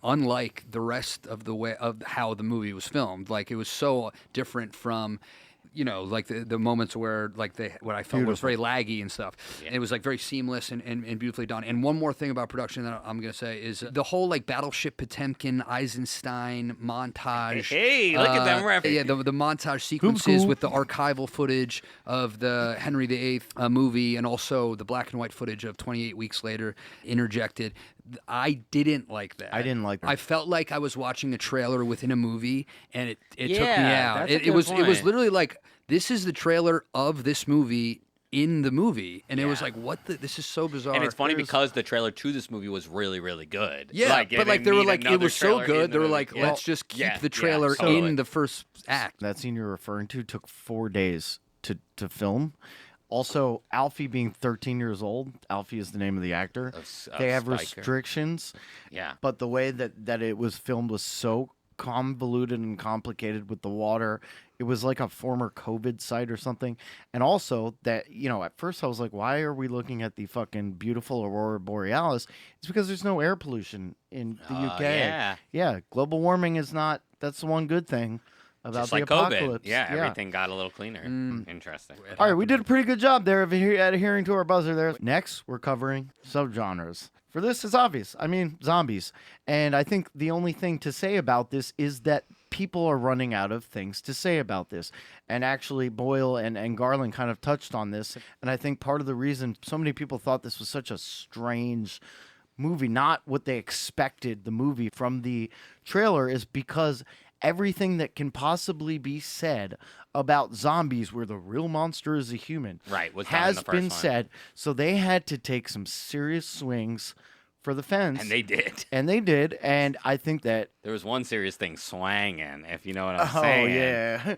Unlike the rest of the way of how the movie was filmed, like it was so different from, like the moments where like what I felt was very laggy and stuff. Yeah. It was like very seamless and beautifully done. And one more thing about production that I'm gonna say is the whole like Battleship Potemkin Eisenstein montage. Hey, look at them references. Yeah, the montage sequences with the archival footage of the Henry VIII movie and also the black and white footage of 28 Weeks Later interjected. I didn't like that. I didn't like that. I felt like I was watching a trailer within a movie, and it took me Yeah, out. that's a It good was point. literally like this is the trailer of this movie in the movie, and it was like this is so bizarre. And it's funny because the trailer to this movie was really, really good. Yeah, but like they were like it was so good. They were Well, like, let's just keep yeah, the trailer yeah, totally. in the first act. That scene you're referring to took 4 days to film. Also, Alfie being 13 years old, Alfie is the name of the actor. They have Spiker. restrictions. Yeah. But the way that it was filmed was so convoluted and complicated with the water. It was like a former COVID site or something. And also that, at first I was like, why are we looking at the fucking beautiful Aurora Borealis? It's because there's no air pollution in the UK. Yeah. Yeah. Global warming is not, that's the one good thing about Just the like apocalypse. COVID. Yeah, everything got a little cleaner. Interesting. All right, we did a pretty good job there of adhering to our buzzer there. Next, we're covering subgenres. For this, it's obvious. I mean, zombies. And I think the only thing to say about this is that people are running out of things to say about this. And actually, Boyle and Garland kind of touched on this. And I think part of the reason so many people thought this was such a strange movie, not what they expected the movie from the trailer, is because everything that can possibly be said about zombies where the real monster is a human Right, was done in has the first been one. said. So they had to take some serious swings for the fence. And they did. And they did. And I think that... There was one serious thing swanging, if you know what I'm Oh, saying. yeah.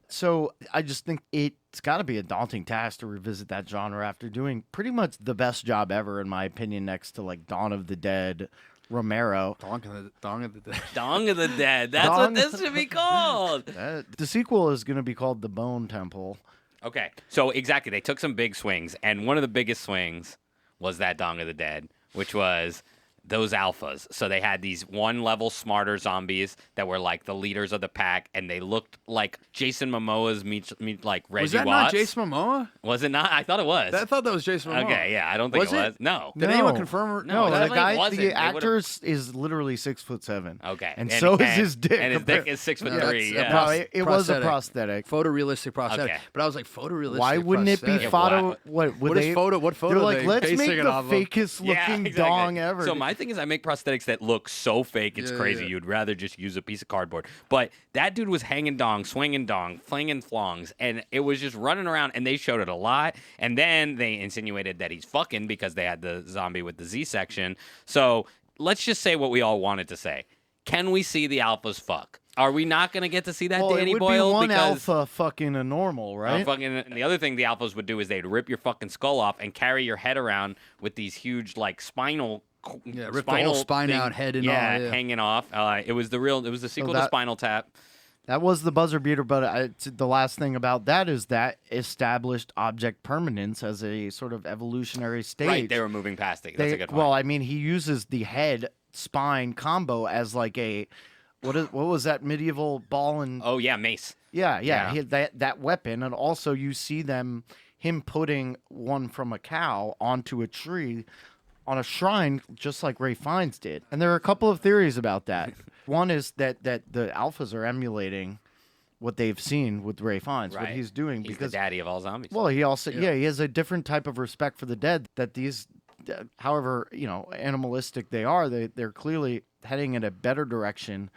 So I just think it's got to be a daunting task to revisit that genre after doing pretty much the best job ever, in my opinion, next to like Dawn of the Dead, Romero. Dong of the Dead. Dong of the Dead. That's Dong- what this should be called. The sequel is going to be called The Bone Temple. Okay, so exactly, they took some big swings, and one of the biggest swings was that Dong of the Dead, which was those alphas. So they had these one level smarter zombies that were like the leaders of the pack, and they looked like Jason Momoa's meet like Reggie Was that Watts. not Jason Momoa? Was it not? I thought it was. I thought that was Jason Momoa. Okay, yeah, I don't think Was it it? was. No. Did anyone confirm? Or... No, No, that the definitely guy, wasn't. the They actor is literally 6'7". Okay. and so is his dick. And his dick is 6'3". that's Yeah. No, it was a prosthetic. prosthetic. Photorealistic prosthetic. Okay. But I was like, photorealistic. Why wouldn't it be prosthetic? photo? Wow. What would What they? is photo? What photo? They're are like, they let's basing make it the off of? fakest looking exactly. dong ever. So my thing is, I make prosthetics that look so fake, it's Yeah, crazy. yeah. You'd rather just use a piece of cardboard. But that dude was hanging dong, swinging dong, flinging flongs, and it was just running around. And they showed it a lot. And then they insinuated that he's fucking because they had the zombie with the Z section. So let's just say what we all wanted to say. Can we see the alphas fuck? Are we not going to get to see that, well, Danny it would Boyle? be one because alpha fucking a normal, right? and the other thing the alphas would do is they'd rip your fucking skull off and carry your head around with these huge like spinal. Yeah, rip the spinal whole spine thing, out, head and all. yeah, Yeah. hanging off. It was the sequel to that- Spinal Tap. That was the buzzer beater, but the last thing about that is that established object permanence as a sort of evolutionary stage. Right, they were moving past it. That's a good point. Well, I mean, he uses the head spine combo as like a what was that medieval ball and oh yeah, mace. yeah. Yeah. He, that weapon, and also you see him putting one from a cow onto a tree on a shrine, just like Ray Fiennes did. And there are a couple of theories about that. One is that the alphas are emulating what they've seen with Ray Fiennes, what Right. he's doing, He's because the daddy of all zombies. well, he also he has a different type of respect for the dead. That these, however animalistic they are, they're clearly heading in a better direction.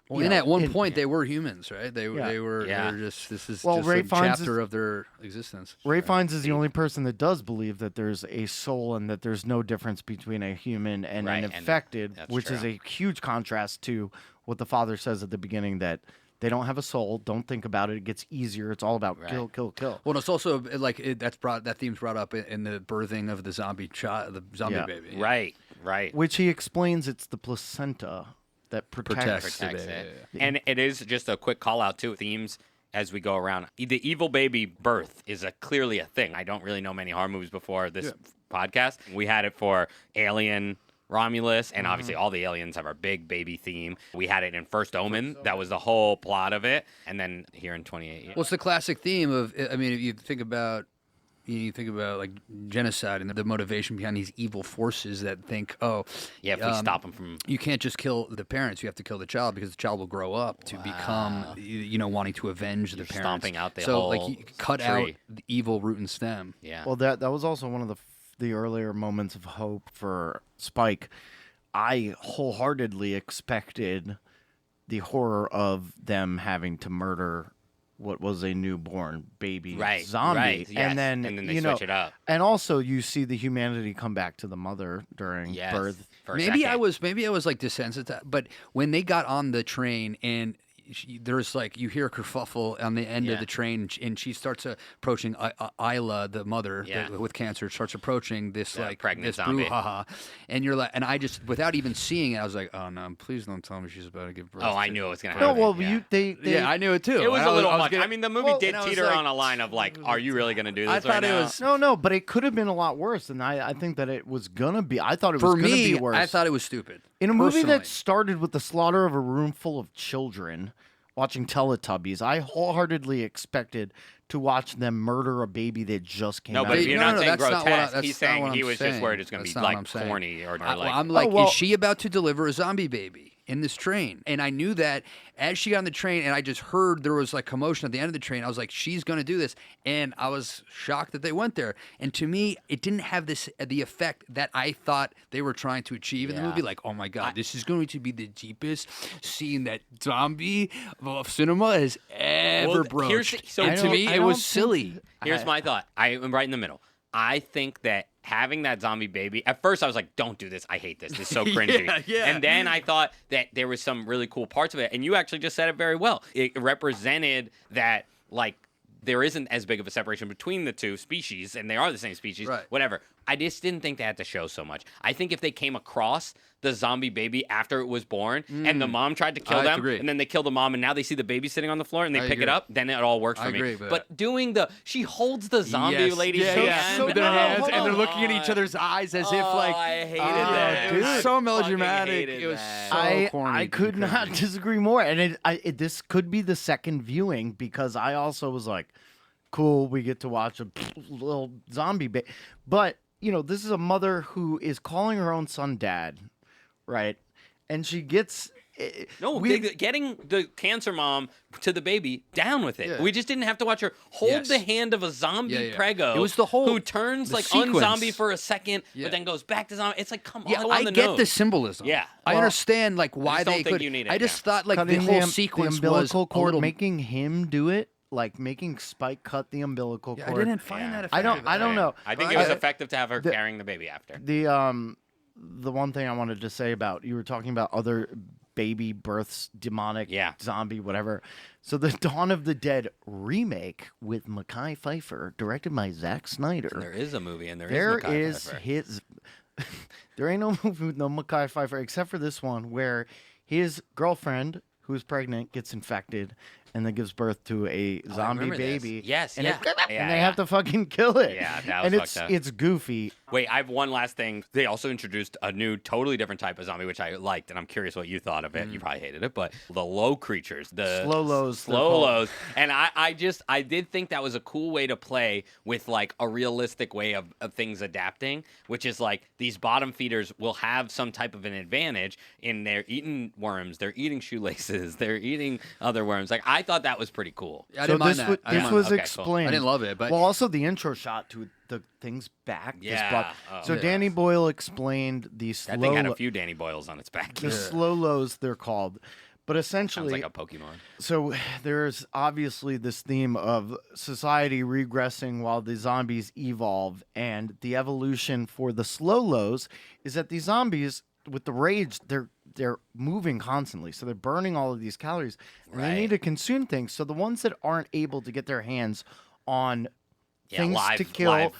Well, and at one point they were humans, right? They Yeah. they were Yeah. just this is Well, just Ray a Fiennes chapter of their existence. Ray Fiennes is the only person that does believe that there's a soul and that there's no difference between a human and Right, an and infected, that's which is true. a huge contrast to what the father says at the beginning, that They don't have a soul. Don't think about it. It gets easier. It's all about Right. kill, kill, kill. Well, it's also like that theme's brought up in the birthing of the zombie child, the zombie Yeah. baby. Right. Which he explains it's the placenta that Protects protects. the Protects baby. it. And it is just a quick call out to themes as we go around. The evil baby birth is clearly a thing. I don't really know many horror movies before this podcast. We had it for Alien, Romulus, and obviously all the aliens have our big baby theme. We had it in First Omen. That was the whole plot of it. And then here in 28. Well, it's the classic theme of, I mean, if you think about like genocide and the motivation behind these evil forces that think, If we stop them from... you can't just kill the parents, you have to kill the child because the child will grow up to become, wanting to avenge the parents. stomping out the so, whole like, you cut out tree. the evil root and stem. Yeah. Well, that was also one of the earlier moments of hope for Spike. I wholeheartedly expected the horror of them having to murder what was a newborn baby zombie. Right, yes. And then they switch it up. And also you see the humanity come back to the mother during Yes. birth. For a Maybe I second. was like desensitized, but when they got on the train and there's like you hear a kerfuffle on the end of the train, and she starts approaching Isla, the mother with cancer, starts approaching this like pregnant this zombie. brouhaha, and you're like, and I just without even seeing it, I was like, oh no, please don't tell me she's about to give birth. Oh, I to- knew it was going to No, happen. well, yeah. they I knew it too. It was And a little I was much. gonna- I mean, the movie well, did and I was teeter like- on a line of like, are you really going to do this I right thought it now? was- No, but it could have been a lot worse, and I think that it was gonna be. I thought it for was gonna me, be worse. I thought it was stupid. In a movie personally. that started with the slaughter of a room full of children watching Teletubbies, I wholeheartedly expected to watch them murder a baby that just came No, out. but of if you're No, not no, saying that's not what I- grotesque, that's he's not saying what he I'm was saying. just worried it's going to That's be not what I'm like saying. corny or Well, like. I'm like, well- is she about to deliver a zombie baby in this train? And I knew that as she got on the train, and I just heard there was like commotion at the end of the train. I was like, she's going to do this, and I was shocked that they went there. And to me, it didn't have the effect that I thought they were trying to achieve in the Yeah. movie. Like, oh my god, this is going to be the deepest scene that zombie of cinema has ever Well, here's broached. the- so and I to don't- me, I it don't was think- silly. Here's my thought. I am right in the middle. I think that having that zombie baby, at first I was like, don't do this. I hate this. This is so cringy. Yeah. And then I thought that there was some really cool parts of it. And you actually just said it very well. It represented that, like, there isn't as big of a separation between the two species, and they are the same species, Right. whatever. I just didn't think they had to show so much. I think if they came across the zombie baby after it was born, and the mom tried to kill I them, agree. and then they kill the mom, and now they see the baby sitting on the floor, and they I pick it agree. up, then it all works for I me. agree, but- But doing she holds the zombie Yes. lady's yeah, hand. yeah. So- with their no, hands, hold and they're on. looking at each other's eyes as if Oh, like I hated that. It was dude. so Fucking melodramatic. hated It was that. so corny. I could and not cringy. disagree more. And this could be the second viewing because I also was like, cool, we get to watch a little zombie baby. But, this is a mother who is calling her own son dad, right? And she gets... No, getting the cancer mom to the baby down with it. Yeah. We just didn't have to watch her hold Yes. the hand of a zombie Yeah, yeah. prego. It was the whole- who turns the like sequence. unzombie for a second, Yeah. but then goes back to zombie. It's like, come Yeah, on, I the get nose. the symbolism. Yeah. I Well, understand like why just don't they think could. you need it, I just yeah. thought like the cutting whole am- sequence the was umbilical a cord, little. making him do it, like making Spike cut the umbilical Yeah, I cord. didn't find Yeah. that. I Effective. don't know. I think But it was I- effective to have her carrying the baby after. The one thing I wanted to say about you were talking about other baby births, demonic, zombie, whatever. So the Dawn of the Dead remake with Mekhi Phifer, directed by Zack Snyder. There is a movie, and There Mekhi is Phifer. his. There ain't no movie with no Mekhi Phifer except for this one where his girlfriend, who's pregnant, gets infected and then gives birth to a zombie remember this. baby. Yes, and yeah. and they have to fucking kill it. Yeah, that was and fucked up. it's goofy. Wait, I have one last thing. They also introduced a new, totally different type of zombie, which I liked, and I'm curious what you thought of it. You probably hated it, but the low creatures, the Slow-lows, they're slow called. lows, and I did think that was a cool way to play with like a realistic way of things adapting, which is like these bottom feeders will have some type of an advantage in they're eating worms, they're eating shoelaces, they're eating other worms. Like I thought that was pretty cool. I didn't mind that. I didn't This mind was Okay, cool. explained. I didn't love it, but- well, also the intro shot to the thing's back. this Yeah. plot. Oh, so yeah. Danny Boyle explained the That thing had slow a few Danny Boyles on its back. the slow lows they're called, but Sounds essentially like a Pokemon. So there's obviously this theme of society regressing while the zombies evolve, and the evolution for the slow lows is that these zombies with the rage, they're moving constantly, so they're burning all of these calories, and they need to consume things. So the ones that aren't able to get their hands on things to kill,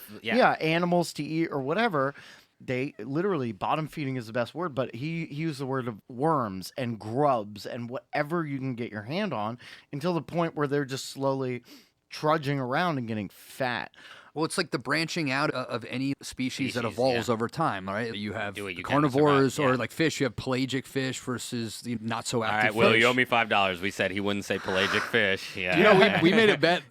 animals to eat or whatever, they literally, bottom feeding is the best word, but he used the word of worms and grubs and whatever you can get your hand on, until the point where they're just slowly trudging around and getting fat. Well, it's like the branching out of any species that evolves over time, right? You have Do what you can to carnivores survive, or like fish. You have pelagic fish versus the not so All active right, Will, fish. you owe me $5. We said he wouldn't say pelagic fish. Yeah. You know, we made a bet.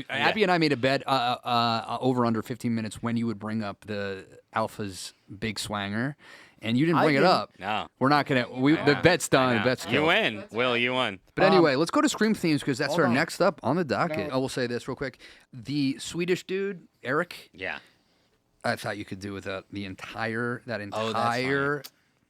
Abby and I made a bet over under 15 minutes when you would bring up the Alpha's big swanger, and you didn't bring it up. No. We're not gonna. The bet's done. The bet's You killed. win. Will, you won. But anyway, let's go to Scream themes because that's our on. next up on the docket. I will say this real quick: the Swedish dude Eric. Yeah. I thought you could do without the entire Oh, that's funny.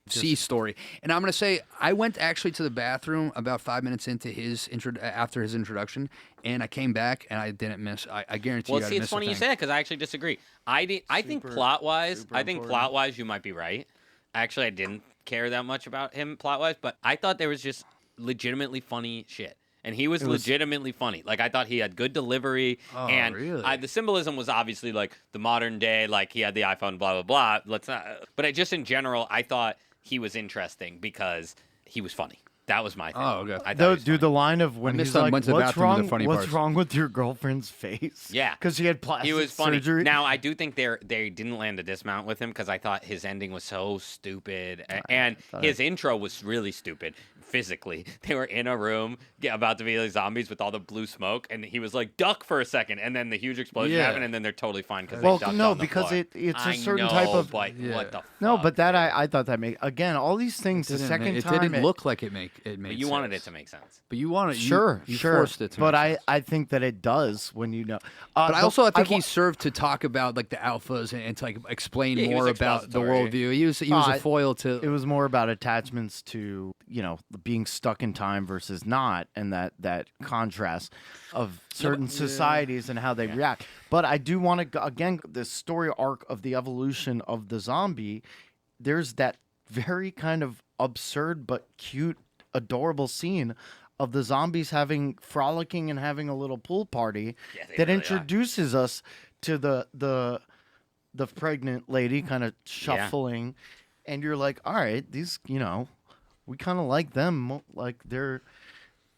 sea story. And I'm gonna say I went actually to the bathroom about 5 minutes into his after his introduction, and I came back and I didn't miss. I guarantee Well, you. I see, didn't it's miss a funny you thing. say that because I actually disagree. I think plot-wise, important. you might be right. Actually, I didn't care that much about him plot-wise, but I thought there was just legitimately funny shit. And he was legitimately funny. Like, I thought he had good delivery. Oh, and really? The symbolism was obviously, like, the modern day, like, he had the iPhone, blah, blah, blah. Let's not. But just in general, I thought he was interesting because he was funny. That was my thing. Oh, okay. I thought he was funny. The line of when missed he's on like, went to the "What's bathroom with the wrong? funny What's parts." wrong with your girlfriend's face?" Yeah. because he had plastic He was funny. surgery. Now, I do think they didn't land a dismount with him because I thought his ending was so stupid. And his intro was really stupid physically. They were in a room about to be like zombies with all the blue smoke, and he was like, duck for a second, and then the huge explosion Yeah. happened, and then they're totally fine because Well, they ducked no, on the because floor. it's a I certain know, type of- But Yeah. what the fuck? No, but that I thought that made, again, all these things the second it time didn't look like it made But you wanted it sense. to make sense. But you wanted Sure, you sure. forced it to but make sense. I think that it does when you know. But I also think wa- he served to talk about like the alphas and to like explain Yeah, he more was about the expository. worldview. He was a I- foil to. It was more about attachments to, being stuck in time versus not, and that contrast of certain societies and how they react. But I do want to, again, the story arc of the evolution of the zombie, there's that very kind of absurd but cute, adorable scene of the zombies frolicking and having a little pool party Yeah, they that really are. introduces us to the pregnant lady kind of shuffling, and you're like, all right, these, we kind of like them, like they're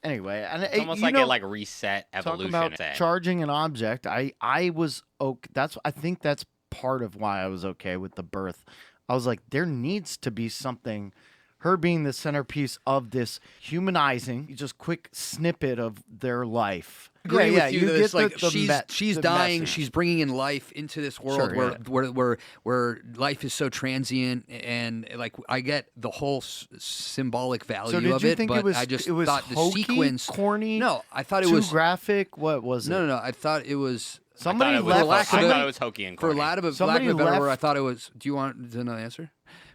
anyway. And It's almost like it reset talking evolution. about charging an object. I was okay. I think that's part of why I was okay with the birth. I was like, there needs to be something. Her being the centerpiece of this humanizing, just quick snippet of their life. Agree with you. That it's get like the she's the dying. message. She's bringing in life into this world Sure, where life is so transient, and like I get the whole symbolic value So did of you it. think but it was I just it was thought the hokey, sequence corny? No, I thought it too was graphic. What was it? no. I thought it was. Somebody I left. thought it was hokey and For corny. lack of a Somebody better word, I left- thought it was. Do you want to know the answer?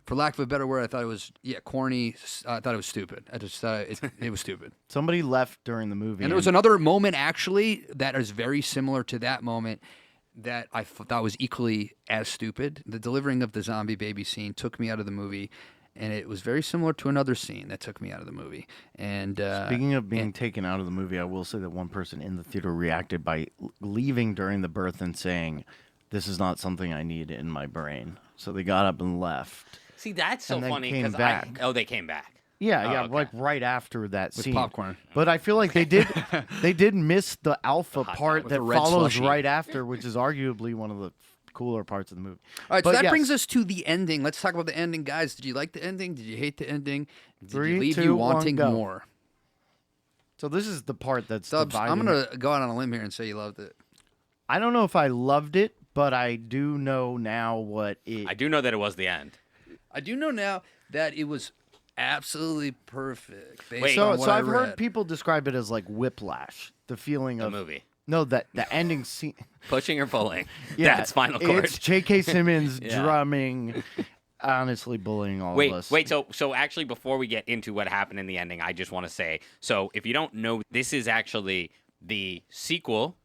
For lack of a better word, I thought it was corny. I thought it was stupid. I just thought it was stupid. Somebody left during the movie. And there was another moment actually that is very similar to that moment that I thought was equally as stupid. The delivering of the zombie baby scene took me out of the movie, and it was very similar to another scene that took me out of the movie. And Speaking of being taken out of the movie, I will say that one person in the theater reacted by leaving during the birth and saying, "This is not something I need in my brain." So they got up and left. See, that's so and then funny came because back. they came back. Yeah, okay. like right after that with scene. popcorn. But I feel like they did miss the alpha part With that the red follows slushie. right after, which is arguably one of the cooler parts of the movie. All right, But so that yes, brings us to the ending. Let's talk about the ending, guys. Did you like the ending? Did you hate the ending? Did 3, you leave 2, you 1, wanting go. more? So this is the part that's Stubbs, dividing. I'm going to go out on a limb here and say you loved it. I don't know if I loved it, but I do know now what it. I do know that it was the end. I do know now that it was absolutely perfect. Based Wait, on So what I I've read. heard people describe it as like whiplash, the feeling The of movie. No, that the ending scene. Pushing or pulling. Yeah, That's Spinal Cord. It's J.K. Simmons Yeah. drumming, honestly bullying all Wait, of us. wait. So actually, before we get into what happened in the ending, I just want to say, so if you don't know, this is actually the sequel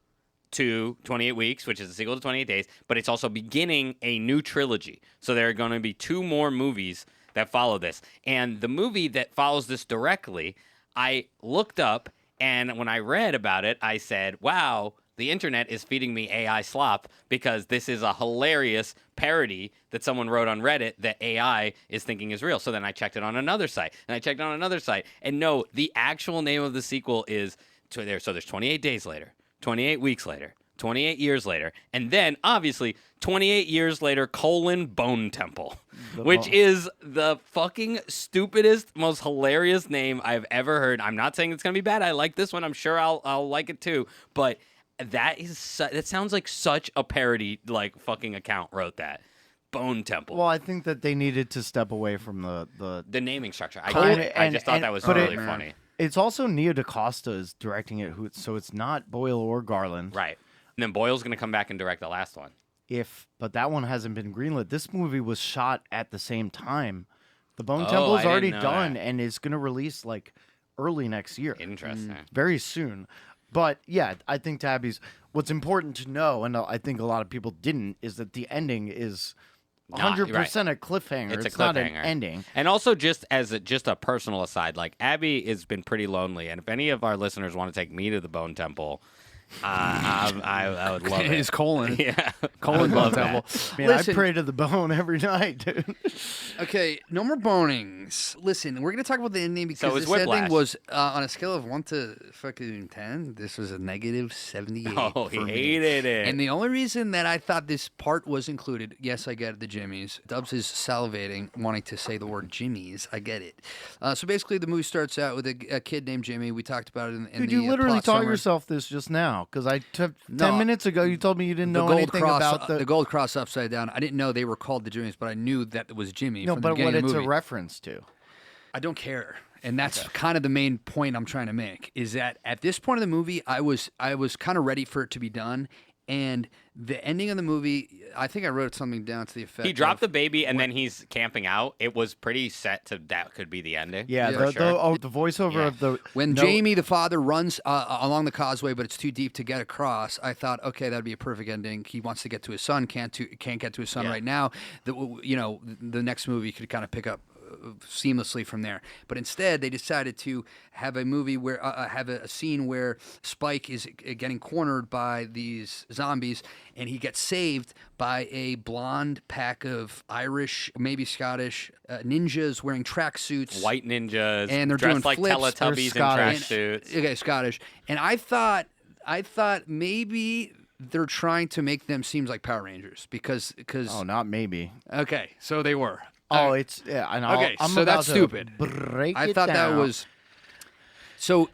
to 28 Weeks, which is the sequel to 28 Days, but it's also beginning a new trilogy. So there are going to be 2 more movies that follow this. And the movie that follows this directly, I looked up, and when I read about it, I said, wow, the internet is feeding me AI slop because this is a hilarious parody that someone wrote on Reddit that AI is thinking is real. So then I checked it on another site, and I checked it on another site. And no, the actual name of the sequel is, so there's 28 days later, 28 weeks later, 28 years later, and then, obviously, 28 years later, Bone Temple, which is the fucking stupidest, most hilarious name I've ever heard. I'm not saying it's going to be bad. I like this one. I'm sure I'll like it too. But that sounds like such a parody, like, fucking account wrote that. Bone Temple. Well, I think that they needed to step away from the naming structure. Kinda, I just thought that was really funny. It's also Nia DaCosta is directing it, so it's not Boyle or Garland. Right. And then Boyle's going to come back and direct the last one. But that one hasn't been greenlit. This movie was shot at the same time. The Bone Temple is already done and is going to release like early next year. Interesting. Very soon. But yeah, I think Tabby's. What's important to know, and I think a lot of people didn't, is that the ending is 100% a cliffhanger. It's a cliffhanger. Not an ending. And also, just as a personal aside, like Abby has been pretty lonely, and if any of our listeners want to take me to the Bone Temple, I would love it. His colon. Yeah. Colon Bone Temple. Man, I pray to the bone every night, dude. Okay, no more bonings. Listen, we're going to talk about the ending because So it's this ending Whiplash. was, on a scale of 1 to fucking 10, this was a negative 78 Oh, for he me. hated it. And the only reason that I thought this part was included, yes, I get it, the Jimmies. Dubs is salivating, wanting to say the word Jimmies. I get it. So basically, the movie starts out with a kid named Jimmy. We talked about it in Dude, the you literally plot taught summary. yourself this just now, because I took 10 No, minutes ago. You told me you didn't know gold anything cross, about the gold cross upside down. I didn't know they were called the Jimmies, but I knew that it was Jimmy. No, from the but beginning what of the it's a movie. reference to. I don't care, and that's kind of the main point I'm trying to make. Is that at this point of the movie, I was kind of ready for it to be done, and the ending of the movie, I think I wrote something down to the effect. He dropped of, the baby, and then he's camping out. It was pretty set to that could be the ending. Yeah, Yeah. the, the voiceover of the When Jamie, the father, runs along the causeway, but it's too deep to get across, I thought, okay, that'd be a perfect ending. He wants to get to his son, can't get to his son right now. The next movie could kind of pick up seamlessly from there. But instead, they decided to have a movie where have a scene where Spike is getting cornered by these zombies, and he gets saved by a blonde pack of Irish, maybe Scottish ninjas wearing tracksuits, White ninjas, and they're dressed doing like flips. Teletubbies in Scottish. tracksuits. Okay, Scottish. And I thought maybe they're trying to make them seem like Power Rangers because Oh, not maybe. okay, so they were. Oh, it's yeah. And Okay, I'm so about that's to stupid. Break I it thought that down. was so.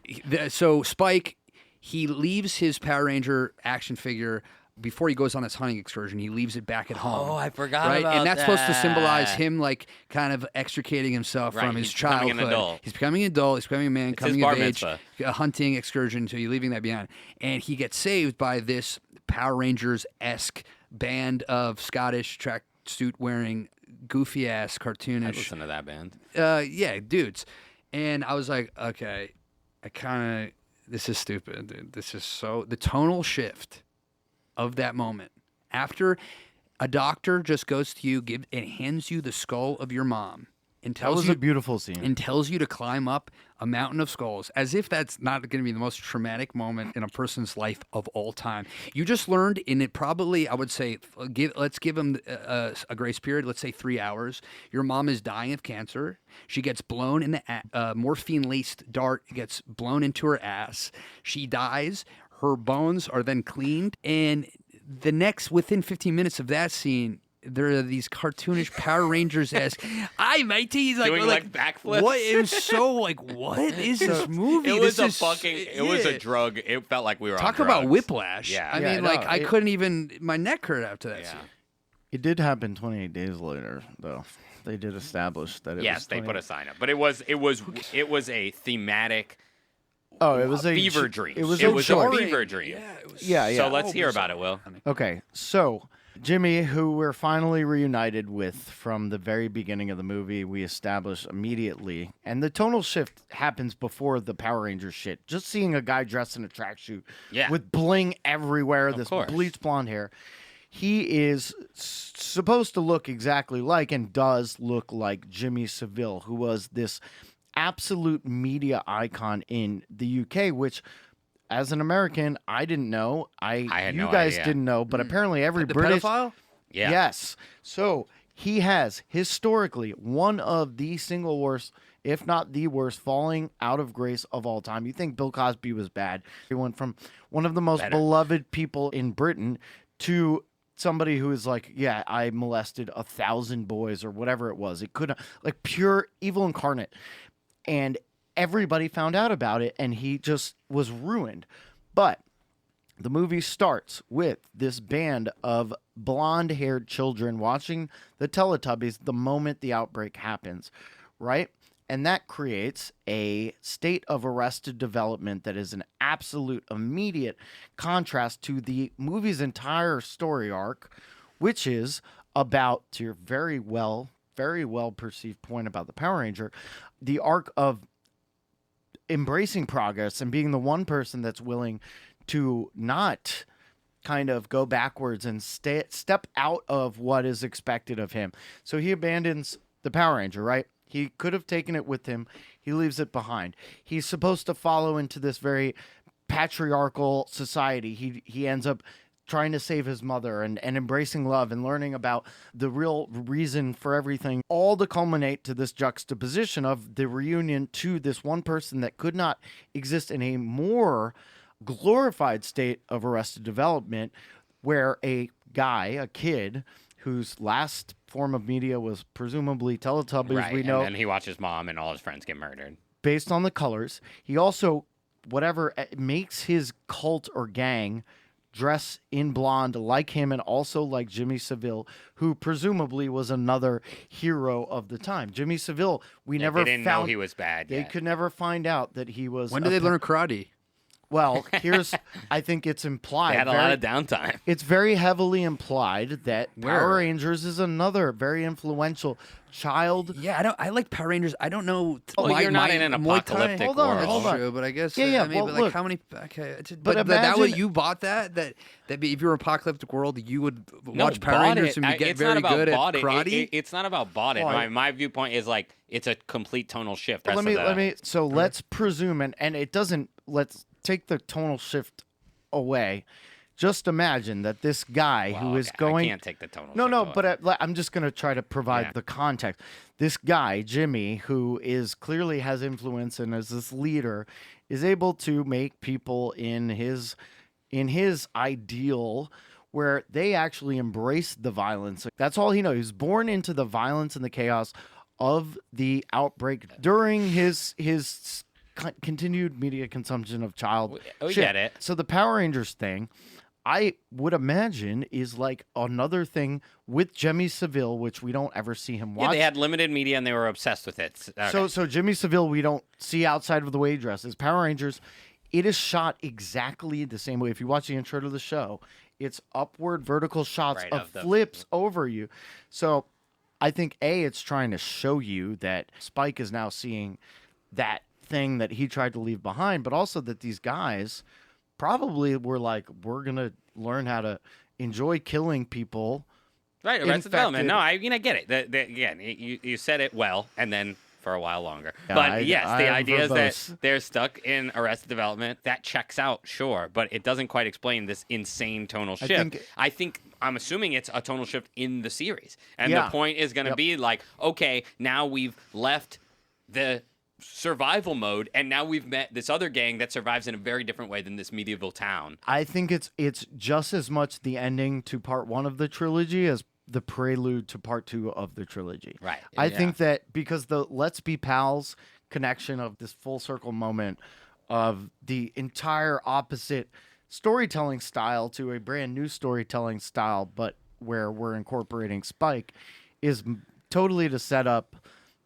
Spike, he leaves his Power Ranger action figure before he goes on this hunting excursion. He leaves it back at home. Oh, I forgot right? about And that's supposed to symbolize that. him, like, kind of extricating himself Right, from his he's becoming childhood. an adult. He's becoming an adult. He's becoming a man, It's his coming bar of age. mitzvah. A hunting excursion, so you're leaving that behind. And he gets saved by this Power Rangers-esque band of Scottish tracksuit wearing, goofy ass, I cartoonish. listen to that band. Yeah, dudes. And I was like, okay, this is stupid, dude. This is so, the tonal shift of that moment. After a doctor just goes to you and hands you the skull of your mom and That tells was you a beautiful scene. and tells you to climb up a mountain of skulls, as if that's not going to be the most traumatic moment in a person's life of all time. You just learned in it probably, I would say, let's give him a grace period. Let's say 3 hours. Your mom is dying of cancer. She gets blown in the morphine-laced dart gets blown into her ass. She dies. Her bones are then cleaned, and within 15 minutes of that scene, there are these cartoonish Power Rangers-esque. Hi, matey. He's like, Doing, like, backflips? What? It was so like, what is this movie? It was This is- it was a yeah. drug. It felt like we were Talk on about drugs. whiplash. Yeah. I Yeah, mean, no, like, I couldn't even. My neck hurt after that Yeah. scene. It did happen 28 days later, though. They did establish that it Yes, was they 28 put a sign up, but it was a thematic Oh, it was a fever dream. It was a jarring- fever dream. Yeah. So let's hear about it, Will. Okay, so Jimmy, who we're finally reunited with from the very beginning of the movie, we establish immediately, and the tonal shift happens before the Power Rangers shit. Just seeing a guy dressed in a tracksuit Yeah. with bling everywhere, this course. bleached blonde hair. he is supposed to look exactly like, and does look like, Jimmy Savile, who was this absolute media icon in the UK, which, as an American, I didn't know. I had you no guys idea. didn't know, but apparently every The British pedophile? Yeah. Yes. So he has historically one of the single worst, if not the worst, falling out of grace of all time. You think Bill Cosby was bad. He went from one of the most beloved people in Britain to somebody who is like, yeah, I molested 1,000 boys or whatever it was. It could, like, pure evil incarnate. And everybody found out about it, and he just was ruined. But the movie starts with this band of blonde-haired children watching the Teletubbies the moment the outbreak happens, right? And that creates a state of arrested development that is an absolute immediate contrast to the movie's entire story arc, which is about, to your very well perceived point about the Power Ranger, the arc of embracing progress and being the one person that's willing to not kind of go backwards and step out of what is expected of him. So he abandons the Power Ranger, right? He could have taken it with him. He leaves it behind. He's supposed to follow into this very patriarchal society. He ends up trying to save his mother and embracing love and learning about the real reason for everything, all to culminate to this juxtaposition of the reunion to this one person that could not exist in a more glorified state of arrested development, where a kid, whose last form of media was presumably Teletubbies, Right. we know, And then he watches mom and all his friends get murdered. based on the colors. He also, whatever, makes his cult or gang dress in blonde like him, and also like Jimmy Savile, who presumably was another hero of the time. Jimmy Savile, we never They didn't found, know he was bad They yet. could never find out that he was. When did they learn karate? Well, I think it's implied. They had a lot of downtime. It's very heavily implied that Where? Power Rangers is another very influential child. Yeah, I like Power Rangers. I don't know. Well, you're not in an Muay Thai- apocalyptic Hold on, world. hold That's on. true, but I guess Yeah. I mean, Well, but like look, how many? Okay, but that way imagine- you bought that if you're an apocalyptic world, you would No, watch Power bought Rangers it. and get It's very not about good at bought it. karate. It's not about bought it. Oh, My viewpoint is like it's a complete tonal shift. Let me. So let's presume, and it doesn't. Let's take the tonal shift away. Just imagine that this guy who is going. I can't take the tonal. No, shift no, away. but I'm just going to try to provide the context. This guy, Jimmy, who is clearly has influence and is this leader, is able to make people in his ideal where they actually embrace the violence. That's all he knows. He's born into the violence and the chaos of the outbreak during his continued media consumption of child We shit. get it. So the Power Rangers thing, I would imagine, is like another thing with Jimmy Savile, which we don't ever see him watch. Yeah, they had limited media and they were obsessed with it. Okay. So Jimmy Savile, we don't see outside of the way he dresses. Power Rangers, it is shot exactly the same way. If you watch the intro to the show, it's upward vertical shots Right, of of the- flips over you. So I think it's trying to show you that Spike is now seeing that thing that he tried to leave behind, but also that these guys probably were like, we're gonna learn how to enjoy killing people. Right, Arrested Development. infected. No, I get it. Again, you said it well, and then for a while longer. Yeah, But yes, the I'm idea is verbose. that they're stuck in Arrested Development. That checks out, sure, but it doesn't quite explain this insane tonal shift. I'm assuming it's a tonal shift in the series, and Yeah. the point is going to be like, okay, now we've left the survival mode, and now we've met this other gang that survives in a very different way than this medieval town. I think it's just as much the ending to part 1 of the trilogy as the prelude to part 2 of the trilogy. Right. I Yeah. think that because the Let's Be Pals connection of this full circle moment of the entire opposite storytelling style to a brand new storytelling style, but where we're incorporating Spike, is totally to set up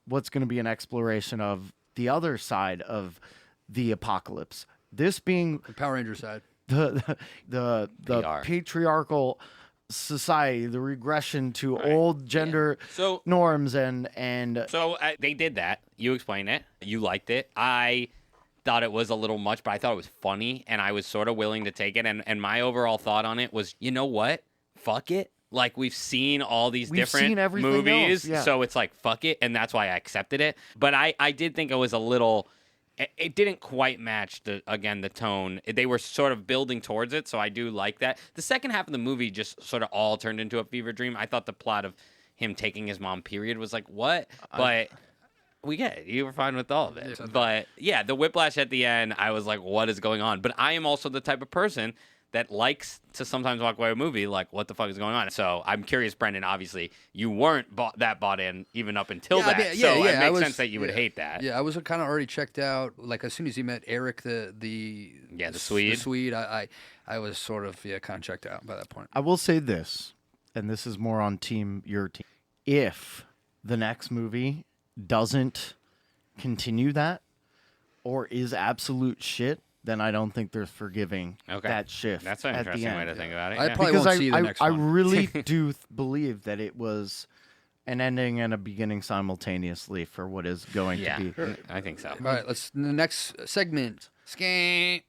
what's going to be an exploration of the other side of the apocalypse. This being The Power Ranger side. the PR. patriarchal society, the regression to old gender So norms, and So they did that. You explained it. You liked it. I thought it was a little much, but I thought it was funny, and I was sort of willing to take it. And my overall thought on it was, you know what? fuck it. Like, we've seen all these We've different seen everything movies, else, yeah. so it's like, fuck it, and that's why I accepted it. But I did think it was a little... It didn't quite match, the tone. They were sort of building towards it, so I do like that. The second half of the movie just sort of all turned into a fever dream. I thought the plot of him taking his mom, period, was like, what? But... we get it. You were fine with all of it. But, yeah, the whiplash at the end, I was like, what is going on? But I am also the type of person that likes to sometimes walk away a movie like, what the fuck is going on? So I'm curious, Brendan, obviously, you weren't bought in even up until that. It makes sense that you would hate that. Yeah, I was kind of already checked out. Like, as soon as he met Eric, the Swede. The Swede, I was sort of, kind of checked out by that point. I will say this, and this is more on your team. If the next movie doesn't continue that or is absolute shit, then I don't think they're forgiving that shift. That's an at the interesting end. way to think about it. I Yeah. probably Because won't see the next I one. really do believe that it was an ending and a beginning simultaneously for what is going to be. I think so. All right, the next segment. Skank.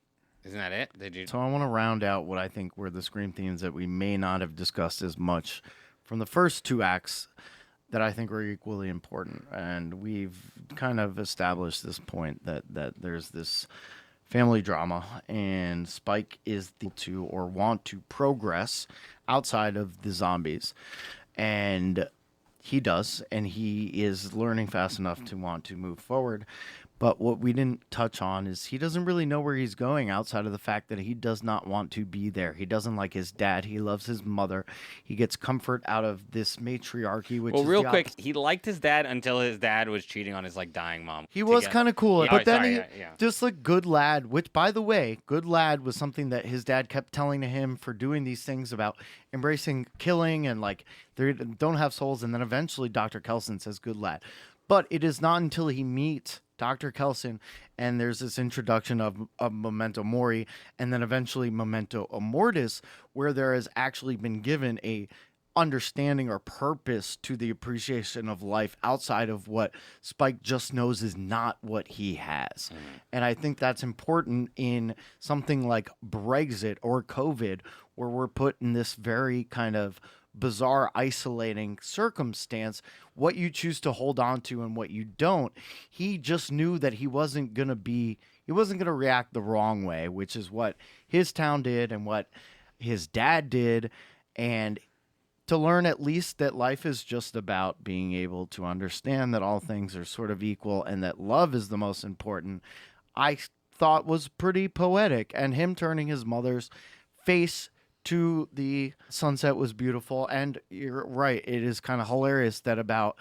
Isn't that it? Did you? So I want to round out what I think were the Scream themes that we may not have discussed as much from the first two acts that I think were equally important. And we've kind of established this point that there's this family drama, and Spike is to or want to progress outside of the zombies. And he does, and he is learning fast enough to want to move forward. But what we didn't touch on is he doesn't really know where he's going outside of the fact that he does not want to be there. He doesn't like his dad. He loves his mother. He gets comfort out of this matriarchy, which is real quick, he liked his dad until his dad was cheating on his like dying mom. He was kind of cool, Yeah, but then sorry, he just like good lad, which by the way, good lad was something that his dad kept telling to him for doing these things about embracing killing and like they don't have souls. And then eventually Dr. Kelson says good lad. But it is not until he meets Dr. Kelson and there's this introduction of Memento Mori and then eventually Memento Immortis where there has actually been given a understanding or purpose to the appreciation of life outside of what Spike just knows is not what he has. And I think that's important in something like Brexit or COVID, where we're put in this very kind of bizarre, isolating circumstance, what you choose to hold on to and what you don't. He just knew that he wasn't going to react the wrong way, which is what his town did and what his dad did. And to learn at least that life is just about being able to understand that all things are sort of equal and that love is the most important, I thought was pretty poetic. And him turning his mother's face to the sunset was beautiful. And you're right, it is kind of hilarious that about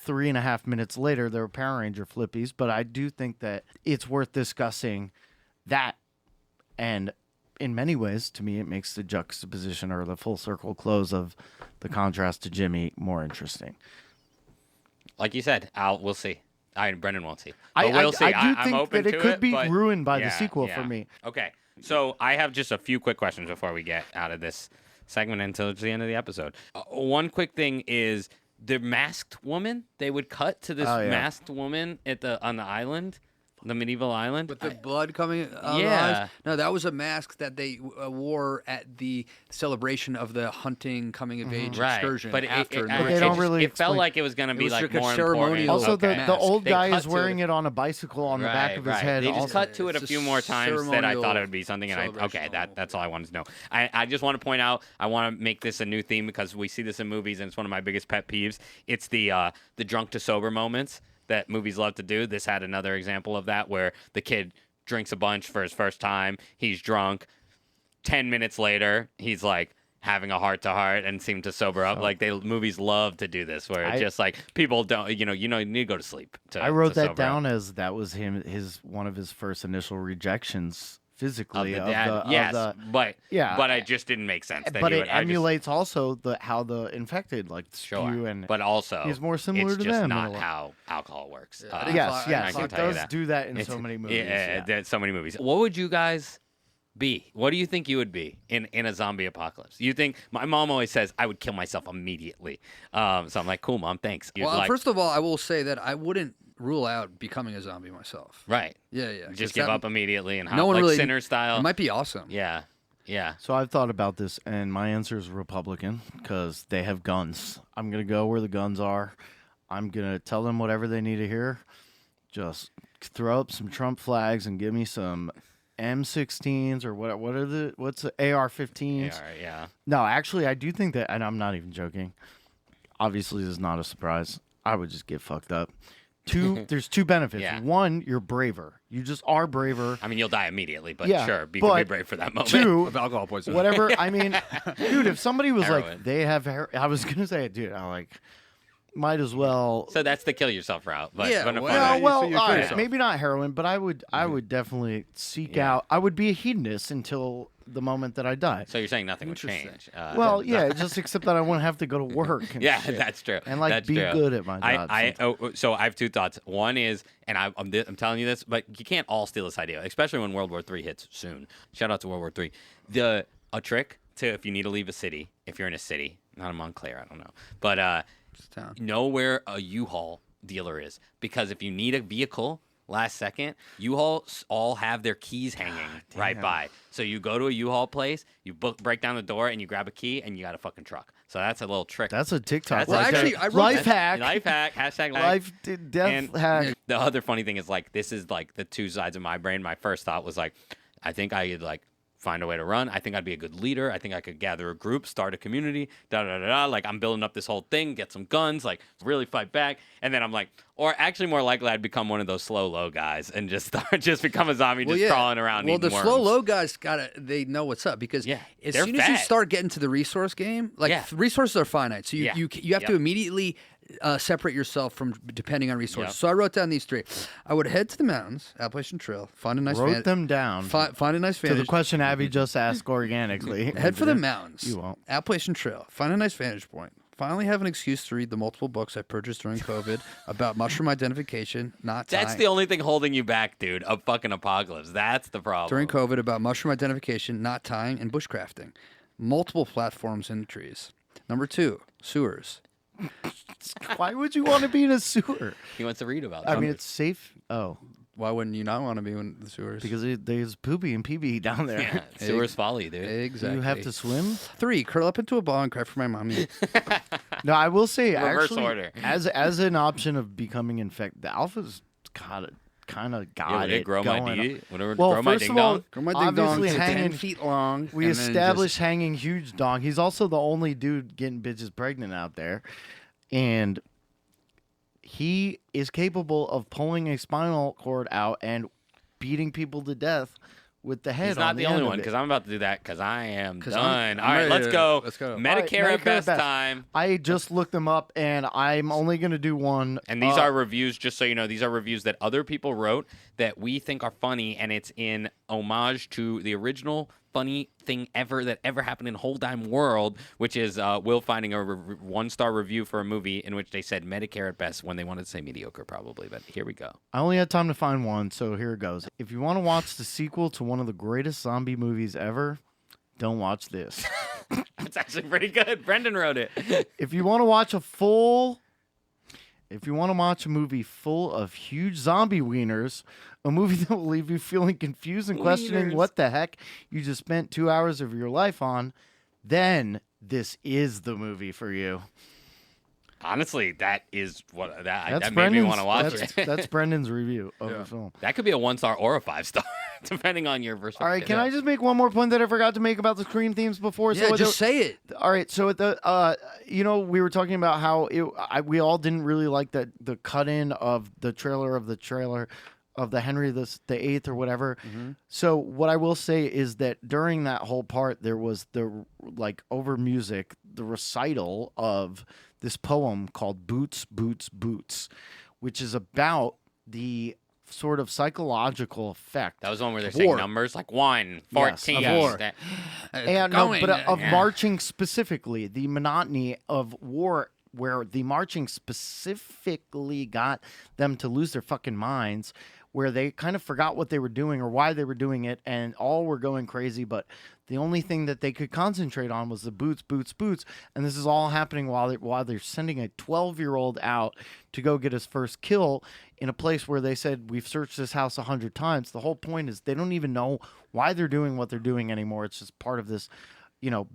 3.5 minutes later there were Power Ranger flippies, but I do think that it's worth discussing that. And in many ways, to me, it makes the juxtaposition or the full circle close of the contrast to Jimmy more interesting. Like you said, we'll see. Brendan won't see. But we'll see. I do I'm think open that it to could be but ruined by the sequel for me. Okay. So I have just a few quick questions before we get out of this segment until it's the end of the episode. One quick thing is the masked woman. They would cut to this masked woman on the island. The medieval island with the blood coming out. Yeah. No, that was a mask that they wore at the celebration of the hunting coming of age excursion. But after it felt like it was going to be like more important. Also, the old guy is wearing it on a bicycle on the back of his head. They just cut to it a few more times that I thought it would be something. And that's all I wanted to know. I just want to point out, I want to make this a new theme because we see this in movies and it's one of my biggest pet peeves. It's the drunk to sober moments that movies love to do. This had another example of that where the kid drinks a bunch for his first time. He's drunk. 10 minutes later, he's like having a heart-to-heart and seem to sober up. Like movies love to do this where it's just like people don't, you need to go to sleep. I wrote that down as that was one of his first initial rejections physically of the dad. But it just didn't make sense. But it emulates also how the infected sure. and but also he's more similar to them. It's just not in how alcohol works. Yes, it does do that in so many movies. Yeah, so many movies. What would you guys be? What do you think you would be in a zombie apocalypse? You think my mom always says I would kill myself immediately. So I'm like, cool, mom, thanks. First of all, I will say that I wouldn't rule out becoming a zombie myself. Right. Yeah. Just give up immediately and no one really Sinner style. It might be awesome. Yeah. Yeah. So I've thought about this, and my answer is Republican because they have guns. I'm going to go where the guns are. I'm going to tell them whatever they need to hear. Just throw up some Trump flags and give me some M16s or what's the AR-15s? Yeah. No, actually, I do think that, and I'm not even joking. Obviously, this is not a surprise. I would just get fucked up. There's two benefits. Yeah. One, you're braver. You just are braver. I mean, you'll die immediately, but Yeah, sure, be but brave for that moment. Two, Of alcohol poisoning. whatever. I mean, dude, if somebody was Heroin. like, they have, I was gonna say, dude, I like, might as well. So that's the kill yourself route. But Yeah, gonna well, find No, out- well, so you all kill right, yourself. maybe not heroin, but I would definitely seek Yeah. out. I would be a hedonist until the moment that I die. So you're saying nothing would Interesting. change. Well, yeah, just except that I wouldn't have to go to work. And Yeah, shit. that's true. And like That's be true. good at my job. So I have two thoughts. One is, and I'm telling you this, but you can't all steal this idea, especially when World War III hits soon. Shout out to World War III. A trick to if you need to leave a city, if you're in a city, not in Montclair, I don't know, but Town. know where a U-Haul dealer is, because if you need a vehicle last second, U-Hauls all have their keys hanging right by. So you go to a U-Haul place, you break down the door, and you grab a key, and you got a fucking truck. So that's a little trick. That's a TikTok. That's Well, like actually, a- I wrote life that- hack. Life hack. Hashtag Life death And- hack. The other funny thing is, like, this is like the two sides of my brain. My first thought was like, I think I could like find a way to run. I think I'd be a good leader. I think I could gather a group, start a community, Like, I'm building up this whole thing, get some guns, like really fight back. And then I'm like, or actually more likely I'd become one of those slow low guys and just become a zombie, just crawling around. Well, eating the worms. slow low guys they know what's up because Yeah, as they're soon as you fat. start getting to the resource game, like Yeah. resources are finite, so you Yeah. you have to Yep. immediately separate yourself from depending on resources. Yep. So I wrote down these three. I would head to the mountains, Appalachian Trail, find a nice Wrote them down. find a nice To the vantage. question Abby just asked organically. Head for the mountains. You won't. Appalachian Trail. Find a nice vantage point. Finally have an excuse to read the multiple books I purchased during COVID about mushroom identification, not That's time. the only thing holding you back, dude. A fucking apocalypse. That's the problem. During COVID about mushroom identification, not tying, and bushcrafting. Multiple platforms in the trees. Number 2, sewers. Why would you want to be in a sewer? He wants to read about. I mean, something. it's safe. Oh, Why wouldn't you not want to be in the sewers? because there's poopy and pee down there. yeah, sewer's folly, dude. Exactly. You have to swim. 3, curl up into a ball and cry for my mommy. No, I will say Reverse actually, order. as an option of becoming infected, the alphas kind of Yeah, got would it it grow my going. D? Would Well, grow my first ding of all, dong? Grow my ding dong obviously to 10 hanging. feet long. We and then established hanging huge dong. He's also the only dude getting bitches pregnant out there, and he is capable of pulling a spinal cord out and beating people to death with the head. He's not on the end only of one it. because I'm about to do that because I am 'Cause done. I'm All right, ready let's to- go. let's go. Medicare, All right, at best best. time. I just looked them up, and I'm only going to do one. And these are reviews, just so you know, these are reviews that other people wrote that we think are funny, and it's in homage to the original funny thing ever that ever happened in the whole damn world, which is Will finding a one-star review for a movie in which they said Medicare at best when they wanted to say mediocre, probably. But here we go. I only had time to find one, so here it goes. If you want to watch the sequel to one of the greatest zombie movies ever, don't watch this. It's actually pretty good. Brendan wrote it. If you want to watch a movie full of huge zombie wieners, a movie that will leave you feeling confused and questioning Wieners. what the heck you just spent 2 hours of your life on, then this is the movie for you. Honestly, that is what that made me Brendan's- want to watch that's, it. that's Brendan's review of the film. That could be a 1-star or a 5-star, depending on your version. All right, can I just make one more point that I forgot to make about the Scream themes before? Yeah, So just say it. all right, so at the we were talking about how we all didn't really like the cut in of the trailer of the Henry the Eighth or whatever. So what I will say is that during that whole part there was the over music, the recital of this poem called Boots, Boots, Boots, which is about the sort of psychological effect. That was one where they're of saying war. numbers like 1, 14. of war. that- And of yeah. marching specifically, the monotony of war, where the marching specifically got them to lose their fucking minds, where they kind of forgot what they were doing or why they were doing it, and all were going crazy, but the only thing that they could concentrate on was the boots, and this is all happening while they're sending a 12-year-old out to go get his first kill in a place where they said, we've searched this house 100 times. The whole point is they don't even know why they're doing what they're doing anymore. It's just part of this,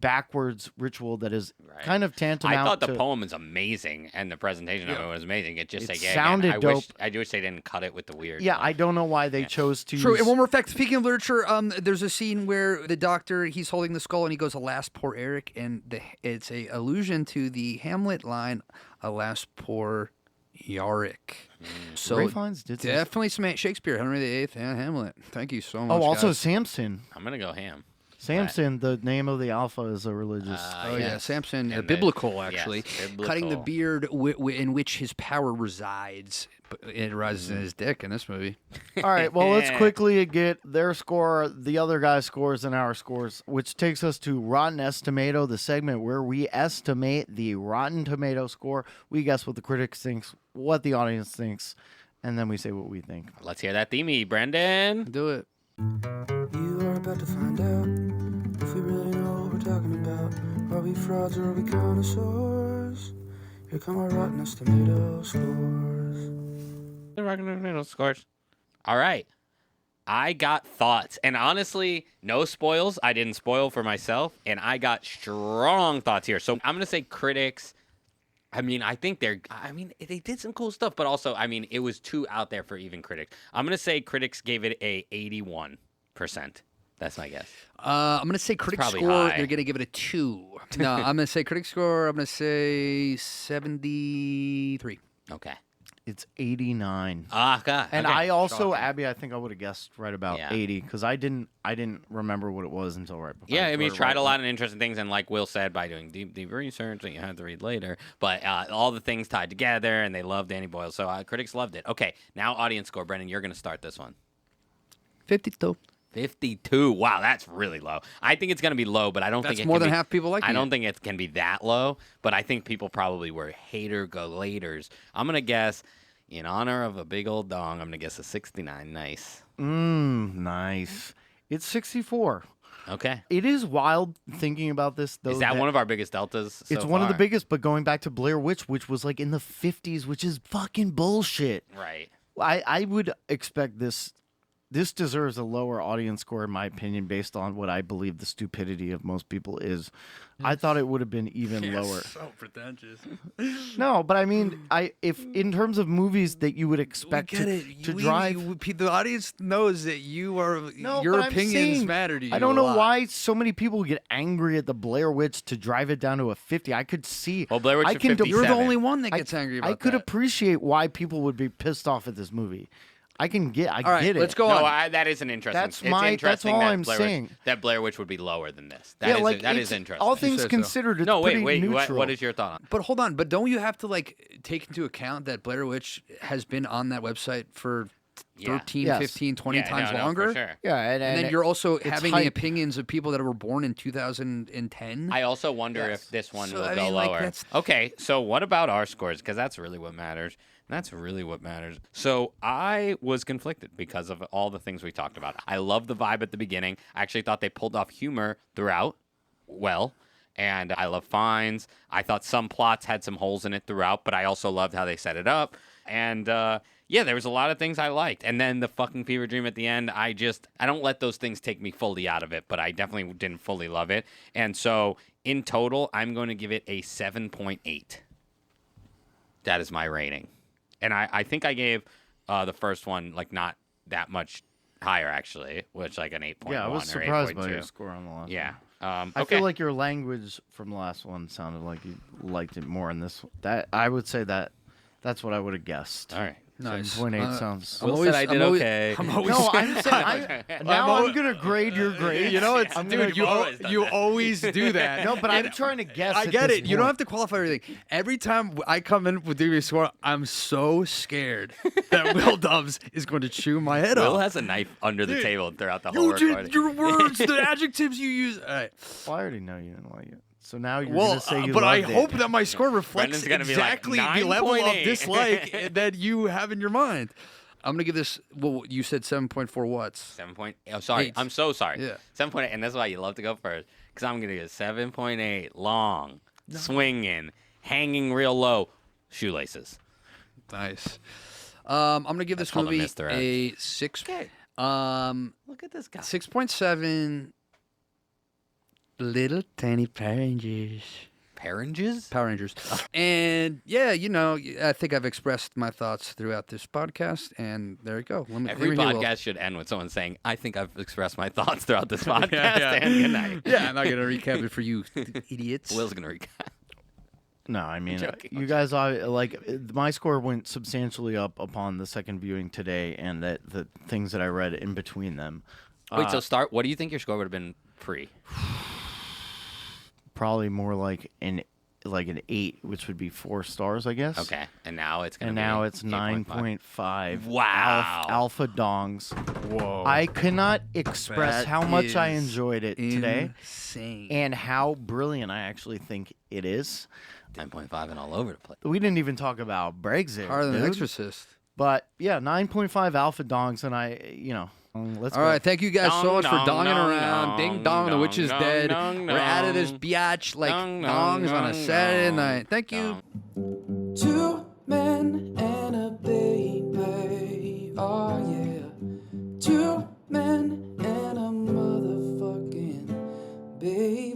backwards ritual that is kind of tantamount to... I thought the poem is amazing, and the presentation of it was amazing. It just sounded dope. I wish they didn't cut it with the weird. Yeah, I don't know why they chose to True. use... And one more fact, speaking of literature, there's a scene where the doctor, he's holding the skull and he goes, alas, poor Eric, and it's a allusion to the Hamlet line, alas, poor Yorick. So Ray Fiennes did some- definitely some Shakespeare, Henry VIII, and Hamlet. Thank you so much. Oh, also guys. Samson. I'm gonna go ham. Samson, the name of the alpha is a religious... Oh yeah, Samson, And biblical actually, yes, biblical. cutting the beard in which his power resides. But it rises in his dick in this movie. All right, well, let's quickly get their score, the other guy's scores, and our scores, which takes us to Rotten Estimato, the segment where we estimate the Rotten Tomato score. We guess what the critics thinks, what the audience thinks, and then we say what we think. Let's hear that themey, Brendan. Do it. You are about to find out if we really know what we're talking about. Are we frauds or are we connoisseurs? Here come our Rotten Tomato scores. The Rotten Tomato scores. All right. I got thoughts. And honestly, no spoils. I didn't spoil for myself. And I got strong thoughts here. So I'm going to say critics. I think they did some cool stuff. But also, it was too out there for even critics. I'm going to say critics gave it a 81%. That's my guess. I'm going to say critic probably score, high. they're going to give it a 2. No, I'm going to say critic score, I'm going to say 73. Okay. It's 89. God. And okay. I also, Shocking. Abby, I think I would have guessed right about Yeah. 80 because I didn't remember what it was until right before. Yeah, you tried a of lot of interesting things, and like Will said, by doing deep research that you had to read later, but all the things tied together, and they loved Danny Boyle, so critics loved it. Okay, now audience score. Brendan, you're going to start this one. 52. 52. Wow, that's really low. I think it's going to be low, but I don't think That's it more can than be, half people liking I don't it. think it can be that low, but I think people probably were hater-go-laters. I'm going to guess, in honor of a big old dong, I'm going to guess a 69. Nice. Nice. It's 64. Okay. It is wild thinking about this, though. Is that one of our biggest deltas so It's one of the far? biggest, but going back to Blair Witch, which was like in the 50s, which is fucking bullshit. Right. I would expect this deserves a lower audience score, in my opinion, based on what I believe the stupidity of most people is. I thought it would have been even lower. So pretentious. No, but if in terms of movies that you would expect to drive. The audience knows that you are. No, your but I'm opinions saying, matter to you. I don't a know lot. why so many people get angry at the Blair Witch to drive it down to a 50. I could see. Well, Blair Witch I is can 57. You're the only one that gets angry about I could that. appreciate why people would be pissed off at this movie. I get right, it. let's go No, on. that is an interesting. That's it's that's interesting all that I'm Blair saying. Witch, that Blair Witch would be lower than this. that That is it's, interesting. All things say so. considered, it's no, pretty wait. neutral. What is your thought on? But hold on. But don't you have to take into account that Blair Witch has been on that website for 13, Yes. 15, 20 Yeah, times no, longer? for sure. Yeah, And then you're also it's having hype. the opinions of people that were born in 2010. I also wonder Yes. if this one So, will I go mean, lower. that's- Okay, so what about our scores? Because that's really what matters. So I was conflicted because of all the things we talked about. I love the vibe at the beginning. I actually thought they pulled off humor throughout well. And I love Fiennes. I thought some plots had some holes in it throughout, but I also loved how they set it up. And there was a lot of things I liked. And then the fucking fever dream at the end, I don't let those things take me fully out of it, but I definitely didn't fully love it. And so in total, I'm going to give it a 7.8. That is my rating. And I think I gave the first one not that much higher, actually, which an 8.1 Yeah, I was or surprised by 8.2. your score on the last. Yeah. I Okay. feel like your language from the last one sounded like you liked it more in this. That I would say that's what I would have guessed. All right. Nice. 7.8 sounds. Will said I did okay. I'm always, No, I'm saying I'm gonna grade your grade. You know, it's I'm dude. gonna- You always do that. No, but I'm trying to guess. I at get this it. You don't point. have to qualify everything. Every time I come in with doing a score, I'm so scared that Will Dubs is going to chew my head Will off. has a knife under the table throughout the whole You recording. did your words, the adjectives you use. All right. Well, I already know you didn't like it. So now you're Well, gonna say you but I loved it. hope that my score reflects Brendan's gonna be like, exactly the level of 9.8. dislike that you have in your mind. I'm gonna give this. Well, you said 7.4 watts. 7 point. Oh, sorry. 8. I'm so sorry. Yeah. 7.8, and that's why you love to go first, because I'm gonna get 7.8 long, swinging, hanging real low, shoelaces. Nice. I'm gonna give this called a movie Mr. a 6. Okay. Look at this guy. 6.7. Little tiny Power Rangers. Power Rangers. And yeah, I think I've expressed my thoughts throughout this podcast, and there you go. Every podcast should end with someone saying, "I think I've expressed my thoughts throughout this podcast." And good night. Yeah, I'm not gonna recap it for you, idiots. Will's gonna recap. No, I mean, joking, you guys my score went substantially up upon the second viewing today, and the things that I read in between them. Wait, so what do you think your score would have been pre? Probably more like an 8, which would be 4 stars, I guess. Okay, and now it's gonna. And be now it's 8.5. 9.5. Wow. Alpha dongs. Whoa. I cannot express That how much I is enjoyed it today, insane. and how brilliant I actually think it is. 10.5 and all over the place. We didn't even talk about Brexit, Harder than dude. Exorcist. But yeah, 9.5 alpha dongs, and let's All go. right, thank you guys so much for Dong, donging dong, around. dong, Ding dong, the dong, witch is dong, dead. dong, We're out of this dong. biatch like Dong, dongs dong, on a dong, Saturday dong, night. Thank you. dong. 2 men and a baby. Oh yeah. 2 men and a motherfucking baby.